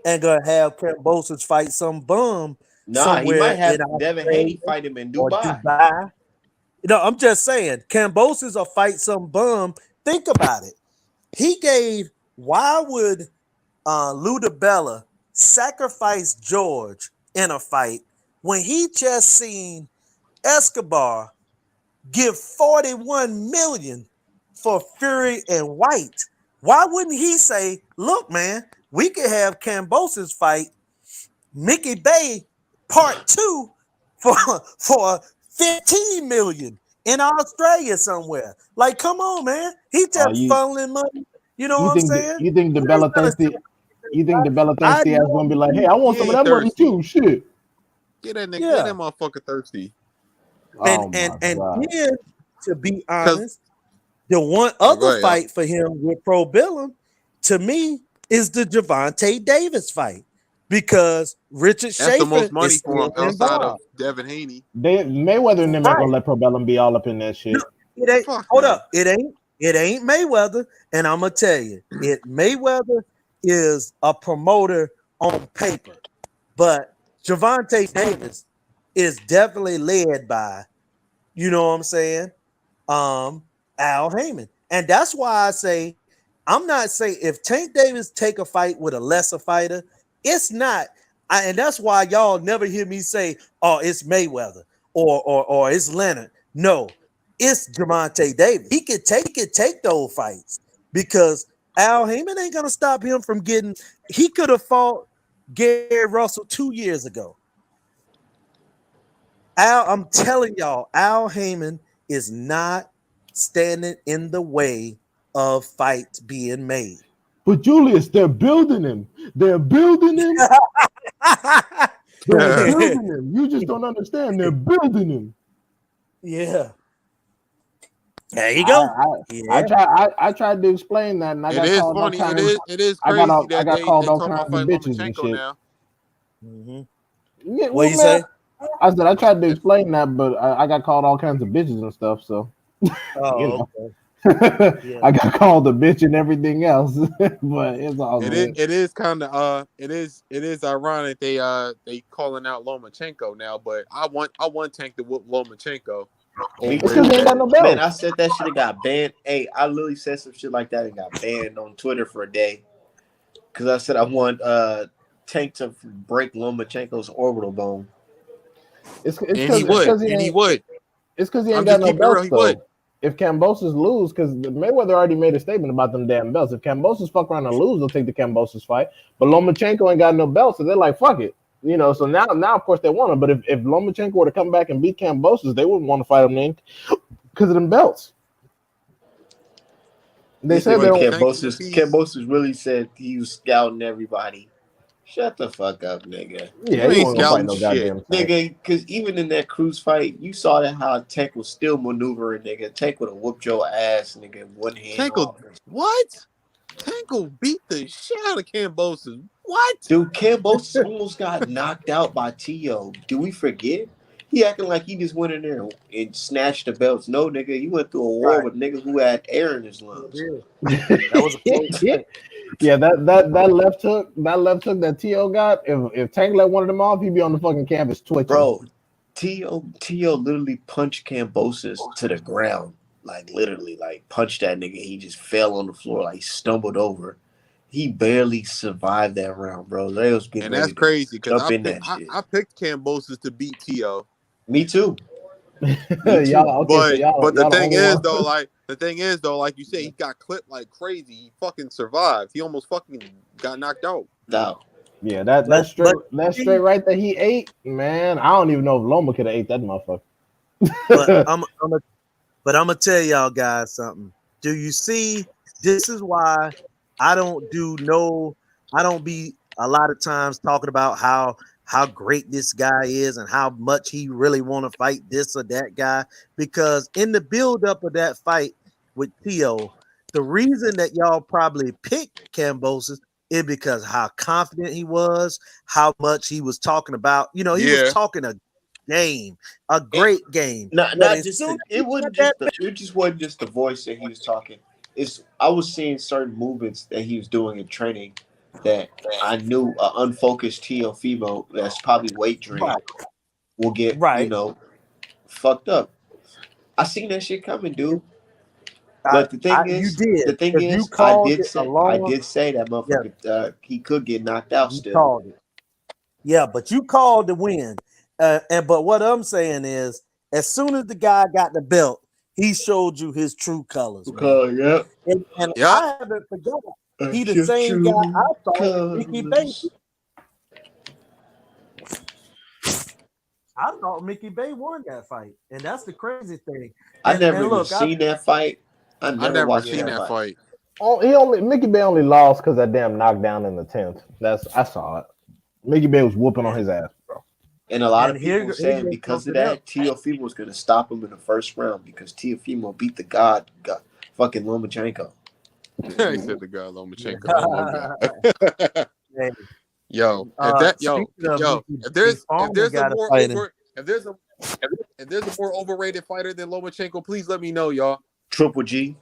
B: and gonna have Kambosos fight some bum
A: Nah, he might
B: somewhere in
A: have Devin
B: Australia
A: Haney fight him in
B: or
A: Dubai.
B: Dubai. No, I'm just saying, Kambosos will fight some bum. Think about it. He gave. Why would Ludabella sacrifice George in a fight when he just seen Escobar give 41 million for Fury and White? Why wouldn't he say, "Look, man, we could have Kambosos fight Mickey Bay Part 2 for for 15 million in Australia somewhere"? Like, come on, man. He just
C: You
B: funneling money. You know
C: you
B: what I'm
C: think
B: saying?
C: you think
B: He ain't
C: DeBella
B: gonna
C: thirsty? You think DeBella
B: I
C: thirsty ass
B: know.
C: gonna be like, hey, I want
D: He
C: some of
D: ain't
C: that money
D: thirsty.
C: too? Shit.
D: Get
B: Yeah.
D: that motherfucker thirsty.
B: And
C: Oh
B: and
C: my
B: and
C: god.
B: then to be
D: Cause
B: honest, the one
D: go
B: other
D: ahead, y'all.
B: fight for him with Pro Billum, to me, is the Javante Davis fight because Richard
D: That's the
B: Schaefer
D: most
B: is
D: money for
B: still
D: him outside of
B: involved.
D: Devin Haney.
C: Mayweather and them ain't gonna
B: Right.
C: let Probellum be all up in that
B: No,
C: shit.
B: it ain't.
D: Fuck
B: Hold
D: no.
B: up. It ain't Mayweather. And I'm gonna tell you, Mayweather is a promoter on paper, but Javante Davis is definitely led by, you know what I'm saying? Al Heyman. And that's why I say, I'm not saying if Tank Davis take a fight with a lesser fighter, it's not. And that's why y'all never hear me say, "Oh, it's Mayweather or it's Leonard." No, it's Javante Davis. He could take those fights because Al Heyman ain't gonna stop him from getting. He could have fought Gary Russell 2 years ago. I'm telling y'all, Al Heyman is not standing in the way of fights being made.
C: But Julius, they're building him. They're building him. They're building him. You just don't understand. They're building him.
B: Yeah. There you
C: I
B: go.
C: I
B: Yeah.
C: try I tried to explain that, and I
D: It
C: got
D: is
C: called all
D: funny. It
C: kinds.
D: is crazy
C: I
D: that
C: got
D: they
C: called all
D: talking about
C: kinds of
D: fighting
C: bitches and
D: Lomachenko
C: shit.
D: now.
B: Mhm.
C: Yeah,
B: What
C: well,
B: you
C: man,
B: say?
C: I said I tried to explain that, but I got called all kinds of bitches and stuff. So you
B: Oh,
C: know,
B: okay. Yeah.
C: I got called a bitch and everything else, but it's all
D: It is
C: good.
D: it is kind of it is ironic they calling out Lomachenko now, but I want Tank to whoop Lomachenko
A: Me
C: It's
D: over
C: because
A: too,
C: he
D: it.
C: ain't got
A: man.
C: no
A: Man, I
C: belts.
A: said that shit and got banned. Hey, I literally said some shit like that and got banned on Twitter for a day because I said I want Tank to break Lomachenko's orbital bone.
C: It's
D: And he
C: because it's
D: would,
C: because he
D: and he
C: ain't
D: would.
C: it's because he ain't
D: I'm
C: got
D: just
C: no
D: keeping it real.
C: belts
D: He would.
C: though. If Cambosis lose, because Mayweather already made a statement about them damn belts. If Cambosis fuck around and lose, they'll take the Cambosis fight. But Lomachenko ain't got no belts, so they're like, fuck it. So now of course they want him. But if Lomachenko were to come back and beat Cambosis, they wouldn't want to fight him then because of them belts. They
A: This
C: said they
A: nigga
D: But the
C: don't.
D: thing, the piece,
A: Cambosis really said he was scouting everybody. Shut the fuck up, nigga.
C: Yeah,
D: you
C: he
D: ain't
C: wasn't gonna fight
D: scouting
C: no
D: shit.
C: goddamn tank.
A: Nigga, because even in that cruise fight, you saw that how Tank was still maneuvering, nigga. Tank would have whooped your ass, nigga, one hand
D: Tanko,
A: off.
D: what? Tanko beat the shit out of Cambosis. What?
A: Dude, Cambosis almost got knocked out by T.O. Do we forget? He acting like he just went in there and snatched the belts. No, nigga, he went through a war
B: Right.
A: with niggas who had air in his
B: Sure
A: lungs.
B: did. That was a close fight.
C: Yeah, that left hook that To got. If Tank let one of them off, he'd be on the fucking canvas twitching.
A: Bro, T.O. literally punched Cambosis to the ground. Like, literally, like, punched that nigga. He just fell on the floor, like, stumbled over. He barely survived that round, bro. They was getting
D: And that's
A: ready to
D: crazy because
A: jump
D: I
A: in
D: picked
A: that
D: I,
A: shit.
D: I picked Cambosis to beat To.
A: Me too. Me too.
C: Y'all okay? So
D: But
C: y'all
D: but the
C: y'all the
D: thing
C: only
D: is
C: one.
D: though, like you said, he got clipped like crazy. He fucking survived. He almost fucking got knocked out.
A: No.
C: Yeah, that
B: But
C: that straight
B: but
C: that straight right that he ate, man. I don't even know if Loma could have ate that motherfucker.
B: but I'm gonna tell y'all guys something. Do you see? This is why I don't do no. I don't be a lot of times talking about how great this guy is and how much he really want to fight this or that guy. Because in the build up of that fight with Tio, the reason that y'all probably picked Cambosis is because how confident he was, how much he was talking about. He was
D: Yeah.
B: talking a game, a
A: And
B: great game.
A: not
B: But as
A: just
B: soon
A: the
B: as he
A: it
B: got
A: wasn't
B: that,
A: just the it just wasn't just the voice that he was talking. It's I was seeing certain movements that he was doing in training that I knew an unfocused Teofimo that's probably weight
B: right,
A: drained will get,
B: right,
A: fucked up. I seen that shit coming, dude.
B: I,
A: But
B: you did
A: the thing
B: because you
A: is,
B: called it a
A: I
B: long.
A: did say that
B: Yeah,
A: motherfucker he could get knocked out
B: you
A: still.
B: called it. Yeah, but you called the win. And but what I'm saying is, as soon as the guy got the belt, he showed you his true colors, man.
A: Okay, yeah.
B: And
D: Yep.
B: I haven't forgot. He the
A: Your
B: same guy I
A: true
B: thought Mickey Bay.
A: colors.
B: I thought Mickey Bay won that fight, and that's the crazy thing.
A: I never
B: And
A: even
B: look, I
A: seen that fight. I
D: I
A: never
D: never
A: watched
D: seen
A: that
B: yeah,
D: that
A: fight.
D: fight.
C: Oh, Mickey Bay only lost because that damn knockdown in the 10th. I saw it. Mickey Bay was whooping on
B: and
C: his ass, bro.
A: And a lot
B: and
A: of people
B: here
A: were
B: here
A: saying
B: goes
A: because of
B: something else.
A: that, Teofimo was going to stop him in the first round because Teofimo beat the god fucking Lomachenko.
D: He said the guy Lomachenko. Oh my god.
B: Yeah. Hey,
D: yo, if
B: speaking of Mickey,
D: if
B: Big
D: if
B: Farmer
D: there's a
B: got a
D: more
B: fight in.
D: over if there's a more overrated fighter than Lomachenko, please let me know, y'all.
A: Triple G.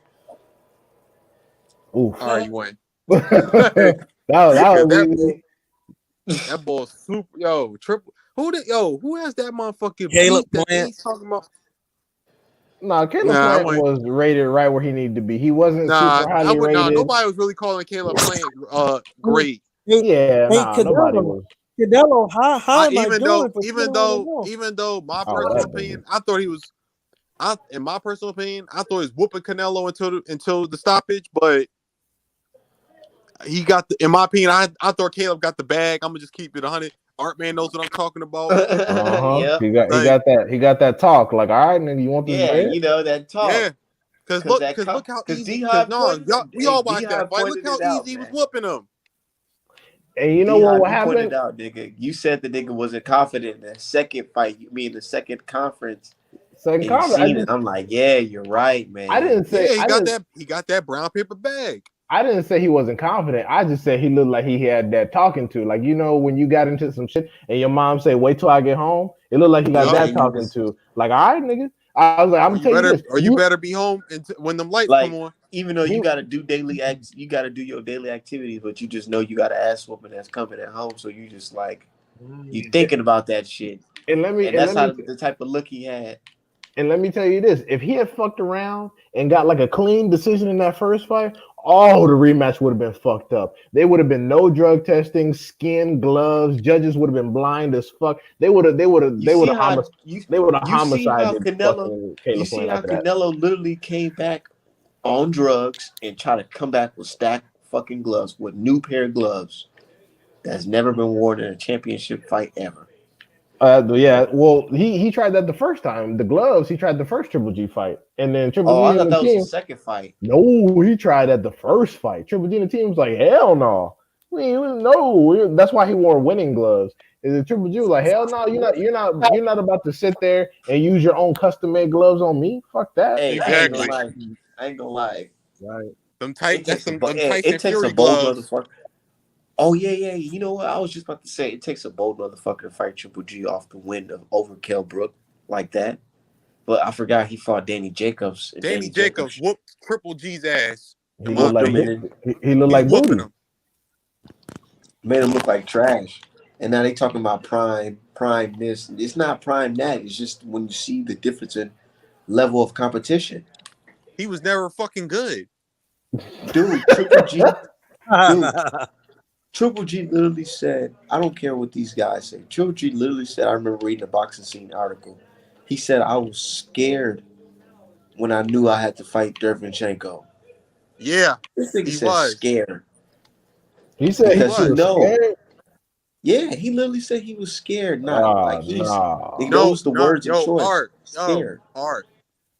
C: Oof.
D: All right, you win.
C: that
D: Cause
C: was
D: that
C: easy.
D: that ball's super. Triple. Who has that motherfucking
B: Caleb
D: beat that
B: Plant.
D: he's talking about?
C: No, Caleb
D: Nah, I
C: Plant
D: went.
C: was rated right where he needed to be. He wasn't
D: Nah,
C: super
D: I
C: highly
D: would. Nah,
C: rated.
D: nobody was really calling Caleb Plant
B: Hey,
D: great.
B: hey,
C: Yeah,
B: hey,
C: nah, nobody
B: Canelo,
C: was.
B: Canelo, how
D: I
B: am I doing for 21-0?
D: even though my
C: Oh,
D: personal
C: that nigga.
D: opinion, I thought he was. In my personal opinion, I thought he was whooping Canelo until the stoppage, but he got in my opinion, I thought Caleb got the bag. I'm gonna just keep it 100. Art man knows what I'm talking about.
C: Uh-huh.
A: Yep.
D: Like,
C: He got that talk. Like, all right, nigga, you want this
A: Yeah,
C: bread?
A: that
D: yeah,
A: talk.
D: cause look how
A: Cause
D: easy.
A: D
D: Cause
A: Hop
D: no,
A: pointed
D: y'all, we
A: hey
D: all
A: D
D: watched that
A: Hop
D: fight. Look
A: pointed
D: how
A: it
D: easy
A: out,
D: he was
A: man.
D: whooping him.
C: And you know
A: D
C: what?
A: Hop,
C: What
A: you pointed
C: happened?
A: out, nigga. You said the nigga wasn't confident in the second fight. You mean the second conference,
C: Second
A: and you
C: comment.
A: seen it. I'm like, yeah, you're right,
C: I
A: man.
C: didn't say
D: Yeah,
C: I didn't
D: he got that brown paper bag.
C: I didn't say he wasn't confident. I just said he looked like he had that talking to. Like, when you got into some shit and your mom say, "Wait till I get home," It looked like he got
D: Yup.
C: that
A: and you
C: talking
A: was
C: to. Like, all right, nigga. I was like, I'm
D: Or
C: gonna
D: you
C: tell you
D: better
C: this.
D: or you better be home when them lights come
A: like,
D: on.
A: even though you
C: He
A: got to do daily acts, you got to do your daily activities, but you just know you got an ass whooping that's coming at home, so you just like you
B: Mm.
A: thinking about that shit,
C: and let me
A: and
C: and
A: that's
C: let
A: how
C: me
A: the type of look he had.
C: And let me tell you this: if he had fucked around and got like a clean decision in that first fight, the rematch would have been fucked up. There would have been no drug testing, skin, gloves. Judges would have been blind as fuck. They would have. They would have.
A: You
C: They would
A: see
C: have.
A: how you
C: They would have
A: you see how
C: homicided
A: Canelo
C: fucking
A: you
C: Caleb
A: see
C: Plant
A: how
C: after that.
A: Canelo literally came back on drugs and try to come back with stacked fucking gloves with new pair of gloves that's never been worn in a championship fight ever.
C: Yeah. Well, he tried that the first time. The gloves. He tried the first Triple G fight, and then Triple
A: Oh,
C: G
A: I
C: and
A: thought
C: the
A: that was the
C: team.
A: second fight.
C: No, he tried at the first fight. Triple G and the team was like, hell no. No. That's why he wore winning gloves. Is the Triple G was like, hell no, you're not about to sit there and use your own custom made gloves on me. Fuck that.
A: Hey, I ain't gonna
D: Exactly.
A: lie. I ain't gonna lie.
B: Right.
D: Them
A: It
D: tight that's
A: takes a
D: them
A: it
D: Tyson
A: takes a
D: Fury
A: bold
D: gloves.
A: motherfucker. Oh yeah, yeah. You know what? I was just about to say it takes a bold motherfucker to fight Triple G off the wind of Overkill Brook like that. But I forgot he fought Danny Jacobs, and
D: Danny
A: Danny
D: Jacobs
A: Jacobs
D: whooped Triple G's ass, in
C: He
D: my
C: looked
A: whooped
C: like
A: him and
D: opinion.
A: then
C: he looked
D: He's
C: like
D: whooping
C: booty.
D: him.
A: made him look like trash. And now they talking about prime this. It's not prime that. It's just when you see the difference in level of competition.
D: He was never fucking good.
A: Dude, dude, Triple G literally said, I don't care what these guys say. Triple G literally said, I remember reading a boxing scene article. He said, I was scared when I knew I had to fight Dervinchenko.
D: Yeah,
A: This nigga
D: he
A: said
D: was.
A: scared
C: He said
D: He
C: he
A: because he
C: was
D: was.
A: know.
C: scared.
A: Yeah, he literally said he was scared. Not like he's he
C: Nah.
D: No,
A: knows the
D: no,
A: words of
D: yo,
A: choice.
D: Art, yo,
A: Scared.
D: Art,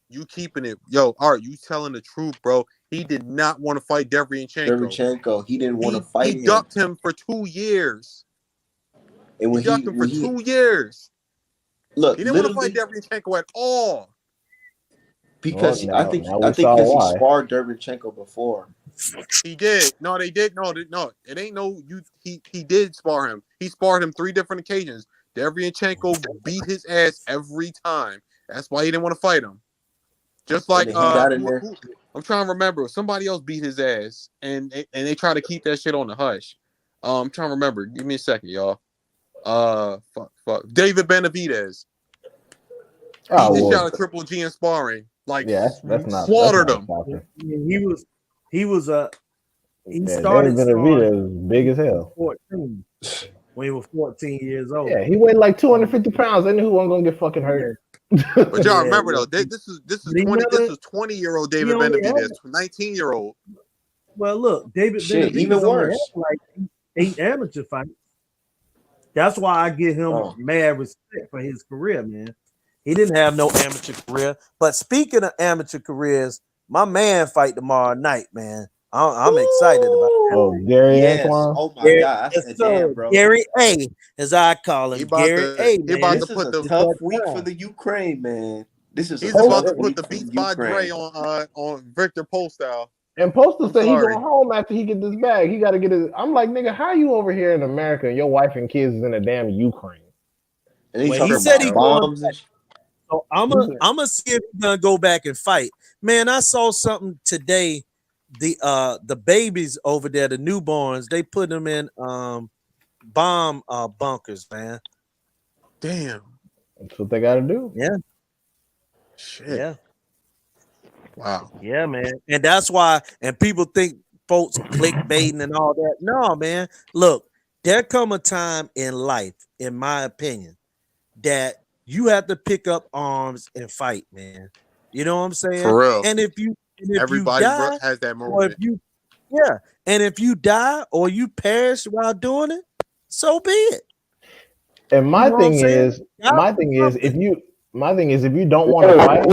D: you keeping it, yo, Art, you telling the truth, bro. He did not want to fight Devryanchenko.
A: Dervinchenko, he didn't want to
D: He
A: fight him.
D: ducked him for 2 years.
A: And
D: He
A: when
D: ducked him for
A: when he
D: 2 years.
A: look,
D: He didn't want to fight
A: literally
D: Devryanchenko at all.
C: Oh,
A: because
C: now
A: I
C: we
A: think
C: saw
A: because he
C: why.
A: sparred Dervinchenko before.
D: He did. No, they did. No. It ain't no. You. He did spar him. He sparred him 3 different occasions. Devryanchenko beat his ass every time. That's why he didn't want to fight him. Just
A: And
D: like
A: then he got in there.
D: who I'm trying to remember. Somebody else beat his ass, and they try to keep that shit on the hush. I'm trying to remember. Give me a second, y'all. Fuck. David Benavidez. He
C: Oh
D: just
C: well,
D: shot a Triple G in sparring, like
C: yeah, that's
D: slaughtered
C: not
D: him.
C: shocking.
B: He was he
C: Yeah, David
B: started sparring
C: Benavidez is big as
B: when he was
C: hell.
B: 14. When he was 14 years old.
C: Yeah, he weighed like
B: Um,
C: 250 pounds. They knew who wasn't gonna get fucking
B: yeah,
C: hurt.
D: But y'all
B: yeah,
D: remember
B: yeah.
D: though, this is
B: But he
D: 20 this
B: never
D: is 20-year-old
B: he
D: David
B: only had
D: Benavidez, 19-year-old.
B: well look, David
A: Shit, even
B: Benavidez only had
A: worse.
B: like eight amateur fights. That's why I give him
A: Oh,
B: mad respect for his career, man. He didn't have no amateur career. But speaking of amateur careers, my man fight tomorrow night, man. I'm excited about that.
C: Oh,
A: ooh,
C: Gary
A: yes.
C: Antoine.
A: Oh my
B: Gary,
A: God. I
B: yes,
A: said,
B: sir.
A: damn, bro.
B: Gary A, as I call
D: He
B: him.
D: about
B: Gary
D: to
B: A,
D: he about
B: man.
D: to
A: This is
D: put
A: a
D: the
B: It's
A: tough
B: that
A: week for
B: time.
A: the Ukraine, man. This is a
D: he's
C: Oh,
D: about
A: tough
D: to put
A: week
D: the
A: for the
D: Beats by Dre
A: Ukraine.
D: on Victor Postyle.
C: and Postal
D: I'm
C: said he
D: sorry.
C: going home after he get this bag. He got to get his. I'm like, nigga, how you over here in America and your wife and kids is in a damn Ukraine?
A: And he's
B: Well,
D: He
B: he
A: talking
D: tripping,
B: said he
A: about
D: yo.
B: going
A: bombs and
B: so I'm
C: He
B: a
C: said,
B: I'm gonna see if he's gonna go back and fight. Man, I saw something today. The babies over there, the newborns, they put them in bomb bunkers, man.
D: Damn.
C: that's what they got to do.
B: Yeah,
D: Shit.
B: yeah,
D: Wow.
B: yeah, man. And that's why, and people think folks clickbaiting and all that. No, man. Look, there come a time in life, in my opinion, that you have to pick up arms and fight, man. You know what I'm saying?
D: For real.
B: And if you
D: Everybody
B: die,
D: has that
B: or if
D: moment.
B: you yeah, and if you die or you perish while doing it, so be it.
C: And
B: You
C: my
B: know what I'm
C: thing
B: saying?
C: is,
B: Die for something.
C: my thing is, if you don't want to fight,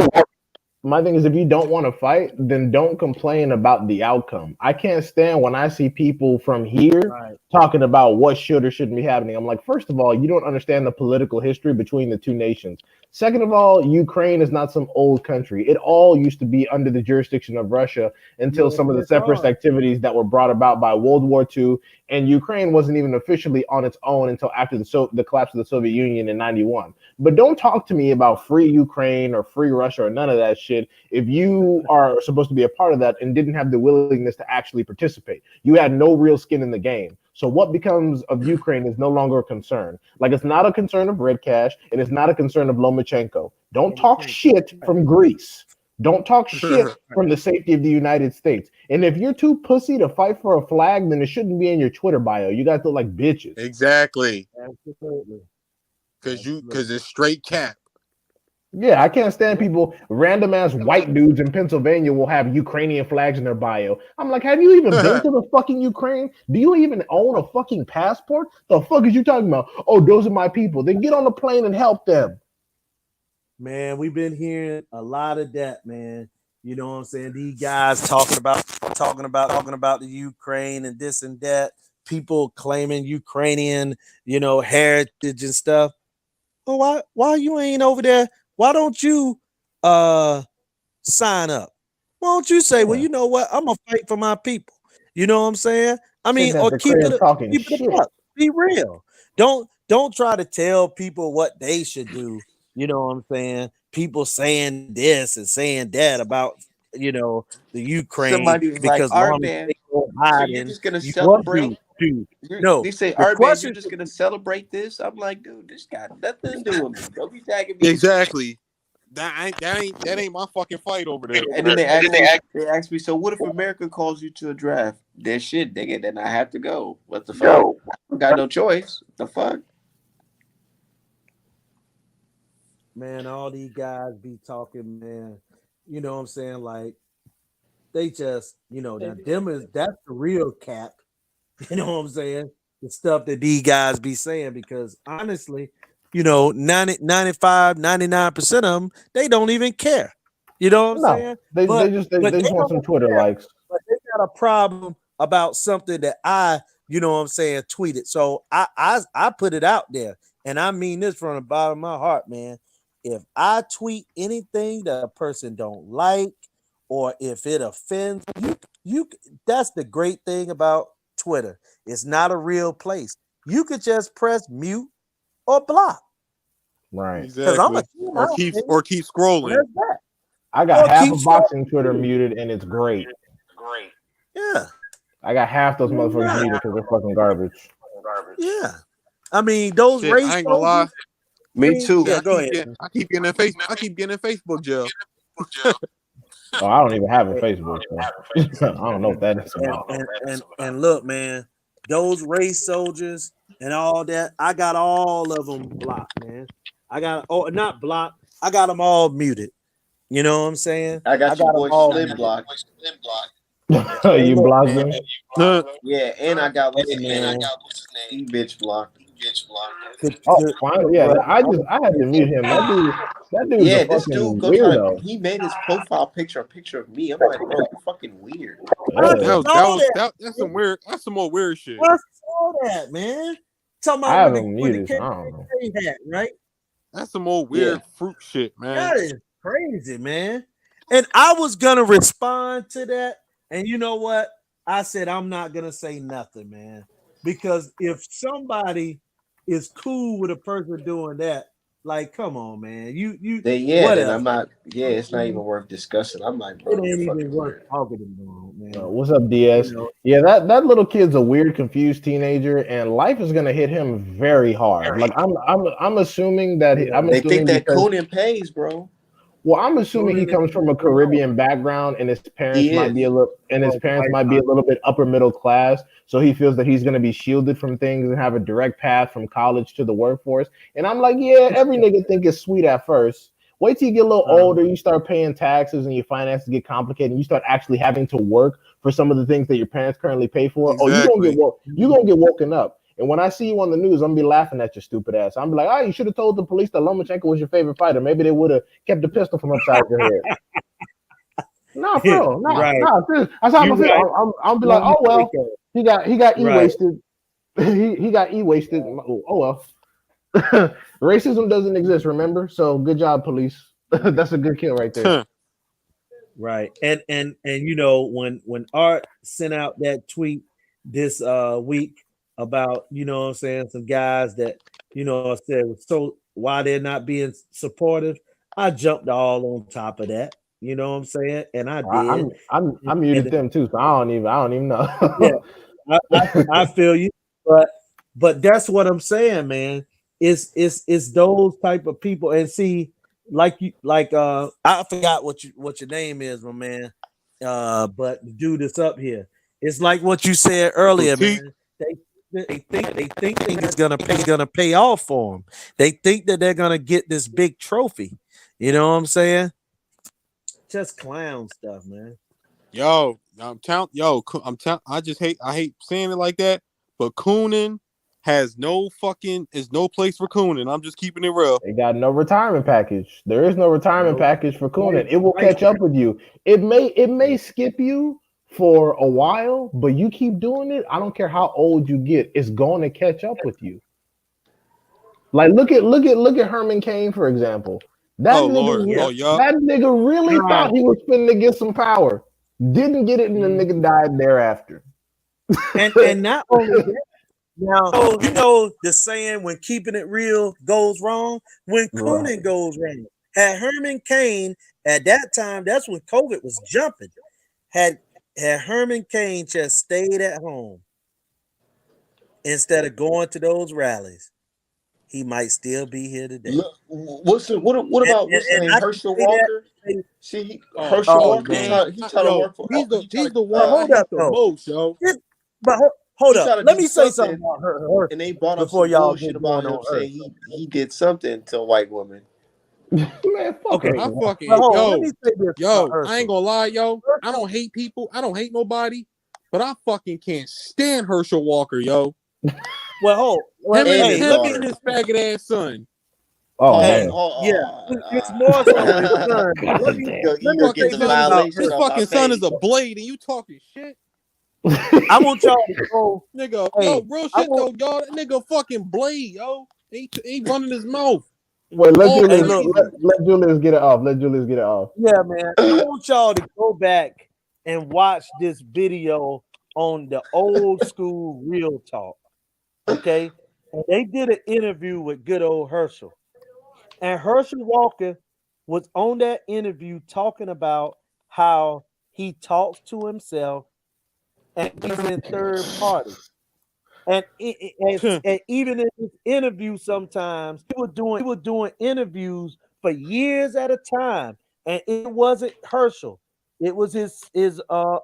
C: my thing is if you don't want to fight, then don't complain about the outcome. I can't stand when I see people from here
B: Right.
C: talking about what should or shouldn't be happening. I'm like, first of all, you don't understand the political history between the two nations. Second of all, Ukraine is not some old country. It all used to be under the jurisdiction of Russia until some of the separatist activities that were brought about by World War II. And Ukraine wasn't even officially on its own until after the collapse of the Soviet Union in 91. But don't talk to me about free Ukraine or free Russia or none of that shit if you are supposed to be a part of that and didn't have the willingness to actually participate. You had no real skin in the game. So what becomes of Ukraine is no longer a concern. Like, it's not a concern of Red Cash, and it's not a concern of Lomachenko. Don't talk shit from Greece. Don't talk shit from the safety of the United States. And if you're too pussy to fight for a flag, then it shouldn't be in your Twitter bio. You guys look like bitches.
D: Exactly.
B: Absolutely.
D: Because it's straight cap.
C: Yeah, I can't stand people, random ass white dudes in Pennsylvania will have Ukrainian flags in their bio. I'm like, have you even been to the fucking Ukraine? Do you even own a fucking passport? The fuck is you talking about? Oh, those are my people. Then get on a plane and help them.
B: Man, we've been hearing a lot of that, man. You know what I'm saying? These guys talking about the Ukraine and this and that. People claiming Ukrainian, heritage and stuff. Well, why you ain't over there? Why don't you sign up? Why don't you say, well, you know what? I'm gonna fight for my people. You know what I'm saying? I mean, or keep it up. Be real. Don't try to tell people what they should do. You know what I'm saying? People saying this and saying that about the Ukraine.
A: Somebody was
B: because
A: like, "Art man, so you're just gonna celebrate?" They say, "Art man, you're just gonna celebrate this?" I'm like, dude, this got nothing to do with me. Don't be tagging me.
D: Exactly. That ain't my fucking fight over there.
A: And then they asked me, so what if America calls you to a draft? There's shit, nigga. Then I have to go. What the fuck? I got no choice. The fuck?
B: Man, all these guys be talking, man. You know what I'm saying? Like, they just, that's the real cap. You know what I'm saying? The stuff that these guys be saying, because honestly, 90, 95, 99% of them, they don't even care. You know what I'm saying?
C: They just want some Twitter likes.
B: But they got a problem about something that I, tweeted. So I put it out there. And I mean this from the bottom of my heart, man. If I tweet anything that a person don't like, or if it offends you, that's the great thing about Twitter. It's not a real place. You could just press mute or block.
C: Right.
D: Exactly. Or keep scrolling.
C: I got half of boxing Twitter muted, and it's great.
B: Yeah.
C: I got half those motherfuckers muted because they're fucking garbage.
B: Yeah. I mean, those race.
D: I ain't gonna lie.
A: Me too.
B: Yeah, go ahead.
D: I keep getting in Facebook jail.
C: Oh, I don't even have a Facebook. So. I don't know what that is about.
B: And look, man, those race soldiers and all that, I got all of them blocked, man. Not blocked. I got them all muted. You know what I'm saying?
A: I got your boy Slim blocked.
C: You blocked them?
A: Yeah, and I got what's his name? E-bitch blocked.
C: Oh, finally, yeah. I had to mute him. That dude's a
A: this
C: fucking
A: dude
C: weirdo.
A: He made his profile picture a picture of me. I'm like, bro, you're fucking weird.
D: That's some weird. That's some more weird shit.
B: I saw that, man. Talking about
C: I have him muted. I don't know.
B: Hat, right?
D: That's some more weird fruit shit, man.
B: That is crazy, man. And I was gonna respond to that, and you know what? I said I'm not gonna say nothing, man, because if somebody is cool with a person doing that, like, come on, man.
A: Then I'm not. Yeah, it's not even worth discussing. I'm like, bro,
B: it ain't even worth talking about, man.
C: What's up, DS? Yeah, that little kid's a weird, confused teenager, and life is gonna hit him very hard. Like, I'm assuming that
A: they think that Conan pays, bro.
C: Well, I'm assuming he comes from a Caribbean background, and his parents might be a little bit upper middle class. So he feels that he's going to be shielded from things and have a direct path from college to the workforce. And I'm like, yeah, every nigga think it's sweet at first. Wait till you get a little older, you start paying taxes, and your finances get complicated, and you start actually having to work for some of the things that your parents currently pay for.
D: Exactly.
C: Oh, you're gonna get woken up. And when I see you on the news, I'm gonna be laughing at your stupid ass. I'm be like, you should have told the police that Lomachenko was your favorite fighter. Maybe they would have kept the pistol from upside your head. Nah, bro. Nah. That's how I'm gonna feel. I'm be like, oh well, he got e-wasted. He got wasted. Oh well. Racism doesn't exist, remember? So good job, police. That's a good kill right there.
B: Right. And you know, when Art sent out that tweet this week about, you know what I'm saying, some guys that, you know, said so why they're not being supportive, I jumped all on top of that. You know what I'm saying? And I
C: I,
B: did.
C: I muted
B: And
C: them too, so I don't even
B: yeah,
C: know.
B: I feel you, but that's what I'm saying, man. It's those type of people, and see, like you, like I forgot what your name is, my man. But the dude that's up here, it's like what you said earlier,
D: Boutique.
B: man. They think it's gonna pay off for them. They think that they're gonna get this big trophy. You know what I'm saying? Just clown stuff, man.
D: Yo, I just hate saying it like that, but Coonan is no place for Coonan. I'm just keeping it real.
C: They got no retirement package. There is no retirement
B: No,
C: package for Coonan.
B: right,
C: It will
B: right.
C: catch up with you. It may skip you for a while, but you keep doing it. I don't care how old you get, it's going to catch up with you. Like look at Herman Cain, for example. That
D: Oh Lord.
C: nigga
B: Yeah.
D: Oh yup.
C: that nigga really
B: Right.
C: thought he was finna get some power. Didn't get it, and the nigga died thereafter.
B: And not only that, now you know the saying when keeping it real goes wrong, when
C: Right.
B: Coonan goes wrong. Had Herman Cain at that time, that's when COVID was jumping. Had Herman Cain just stayed at home instead of going to those rallies, he might still be here today.
A: Look, what about what's his
B: And
A: name?
B: I can
A: Herschel
B: say that.
A: Walker. See,
D: Oh,
A: Herschel
B: Oh
A: Walker.
B: man,
A: He tried to work for.
D: he's the
B: but
D: one I
B: hold up
D: hate the
B: though.
D: most, yo.
B: But hold
A: He
B: up.
A: tried to
B: Let
A: do
B: me say something
A: something,
B: about her
A: and they brought up
B: before
A: some
B: y'all
A: bullshit
B: get
A: about
B: going
A: him
B: on her.
A: saying he did something to a white woman.
C: Man, fuck
B: Okay,
D: I
C: Herschel Walker.
B: but
D: fucking
B: hold on. Let me
D: yo,
B: say this about
D: I ain't
B: Herschel.
D: gonna lie, yo. I
B: Herschel,
D: don't hate people. I don't hate nobody, but I fucking can't stand Herschel Walker, yo.
B: well,
A: And his
B: hey, let
D: Him
B: me.
D: and
A: daughter.
D: his faggot ass son.
C: Oh
B: Hey,
C: damn.
B: yeah, it's more so his son. Let
C: God
B: me
C: damn.
B: let
A: You
B: me
A: gonna
D: Fucking
A: get
B: say
A: the
B: this
D: son is
B: about
A: violation
D: his
A: on
B: Herschel.
A: my
D: fucking son is
A: page.
D: a blade, and you talking shit,
B: I want y'all to go.
D: nigga.
B: Hey,
D: No real
B: I
D: shit
B: want.
D: though, y'all. That nigga fucking blade, yo. He running his mouth
C: Wait, let
D: all
B: Hey,
C: Julius
B: look,
C: let,
D: crazy.
B: man.
C: let Julius get it off. Let Julius get it off.
B: Yeah, man. I want y'all to go back and watch this video on the old school Real Talk. Okay, and they did an interview with good old Herschel. And Herschel Walker was on that interview talking about how he talks to himself and he's in third party. And even in his interview, sometimes he was doing interviews for years at a time, and it wasn't Herschel. It was that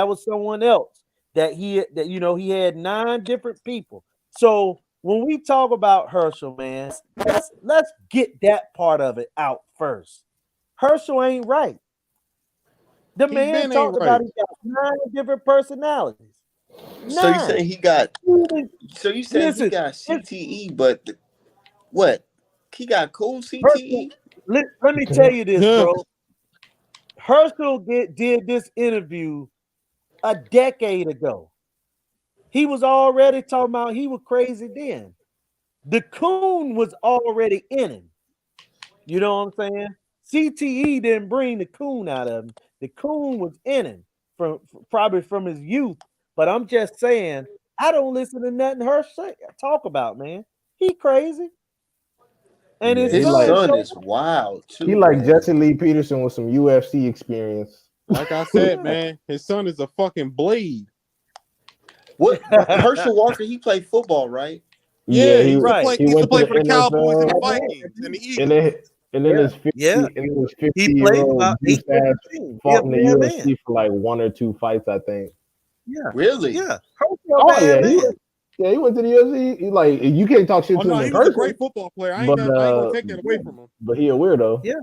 B: was someone else that you know he had 9 different people. So when we talk about Herschel, man, let's get that part of it out first. Herschel ain't right. The
D: He
B: man
D: been ain't
B: talked about
D: right.
B: he got 9 different personalities.
A: So you
B: 9.
A: saying he got?
B: Even-
A: So you saying he
B: Listen,
A: got
B: it's
A: CTE, but what? He got cool
B: Herschel.
A: CTE.
B: Let me tell you this,
D: Huh.
B: bro. Herschel did this interview a decade ago. He was already talking about he was crazy then. The coon was already in him. You know what I'm saying? CTE didn't bring the coon out of him. The coon was in him probably from his youth. But I'm just saying, I don't listen to nothing Herschel talk about, man. He crazy. And
C: Yeah,
B: his
C: he
A: His
B: son
C: like
A: son
B: showed
A: is wild
C: he
A: too,
C: like
A: man.
C: Jesse Lee Peterson with some UFC experience.
D: Like I said,
B: yeah.
D: man, his son is a fucking blade.
A: What Herschel Walker? He played football, right?
D: Yeah,
C: Yeah,
D: he used to
B: Right.
D: play.
C: he
D: He used to
C: went to
D: play
C: the
D: for the Cowboys and the
C: NFL,
D: Vikings and the
C: and
D: Eagles.
C: then his
B: Yeah.
C: 50
B: He
C: year
B: played
C: old
B: about 8
C: douche ass
B: different teams. He a
C: fought in the
B: bad man.
C: UFC for like 1 or 2 fights, I think.
B: Yeah.
A: Really?
B: Yeah. Herschel a
C: Oh
B: bad
C: yeah,
B: man.
C: he went to the UFC. He, like you can't talk shit
D: Oh
C: to
D: no,
C: him
D: he
C: in
D: was a
C: person,
D: great football player.
C: but
D: I ain't gonna take that away from him.
C: he a weirdo.
B: Yeah.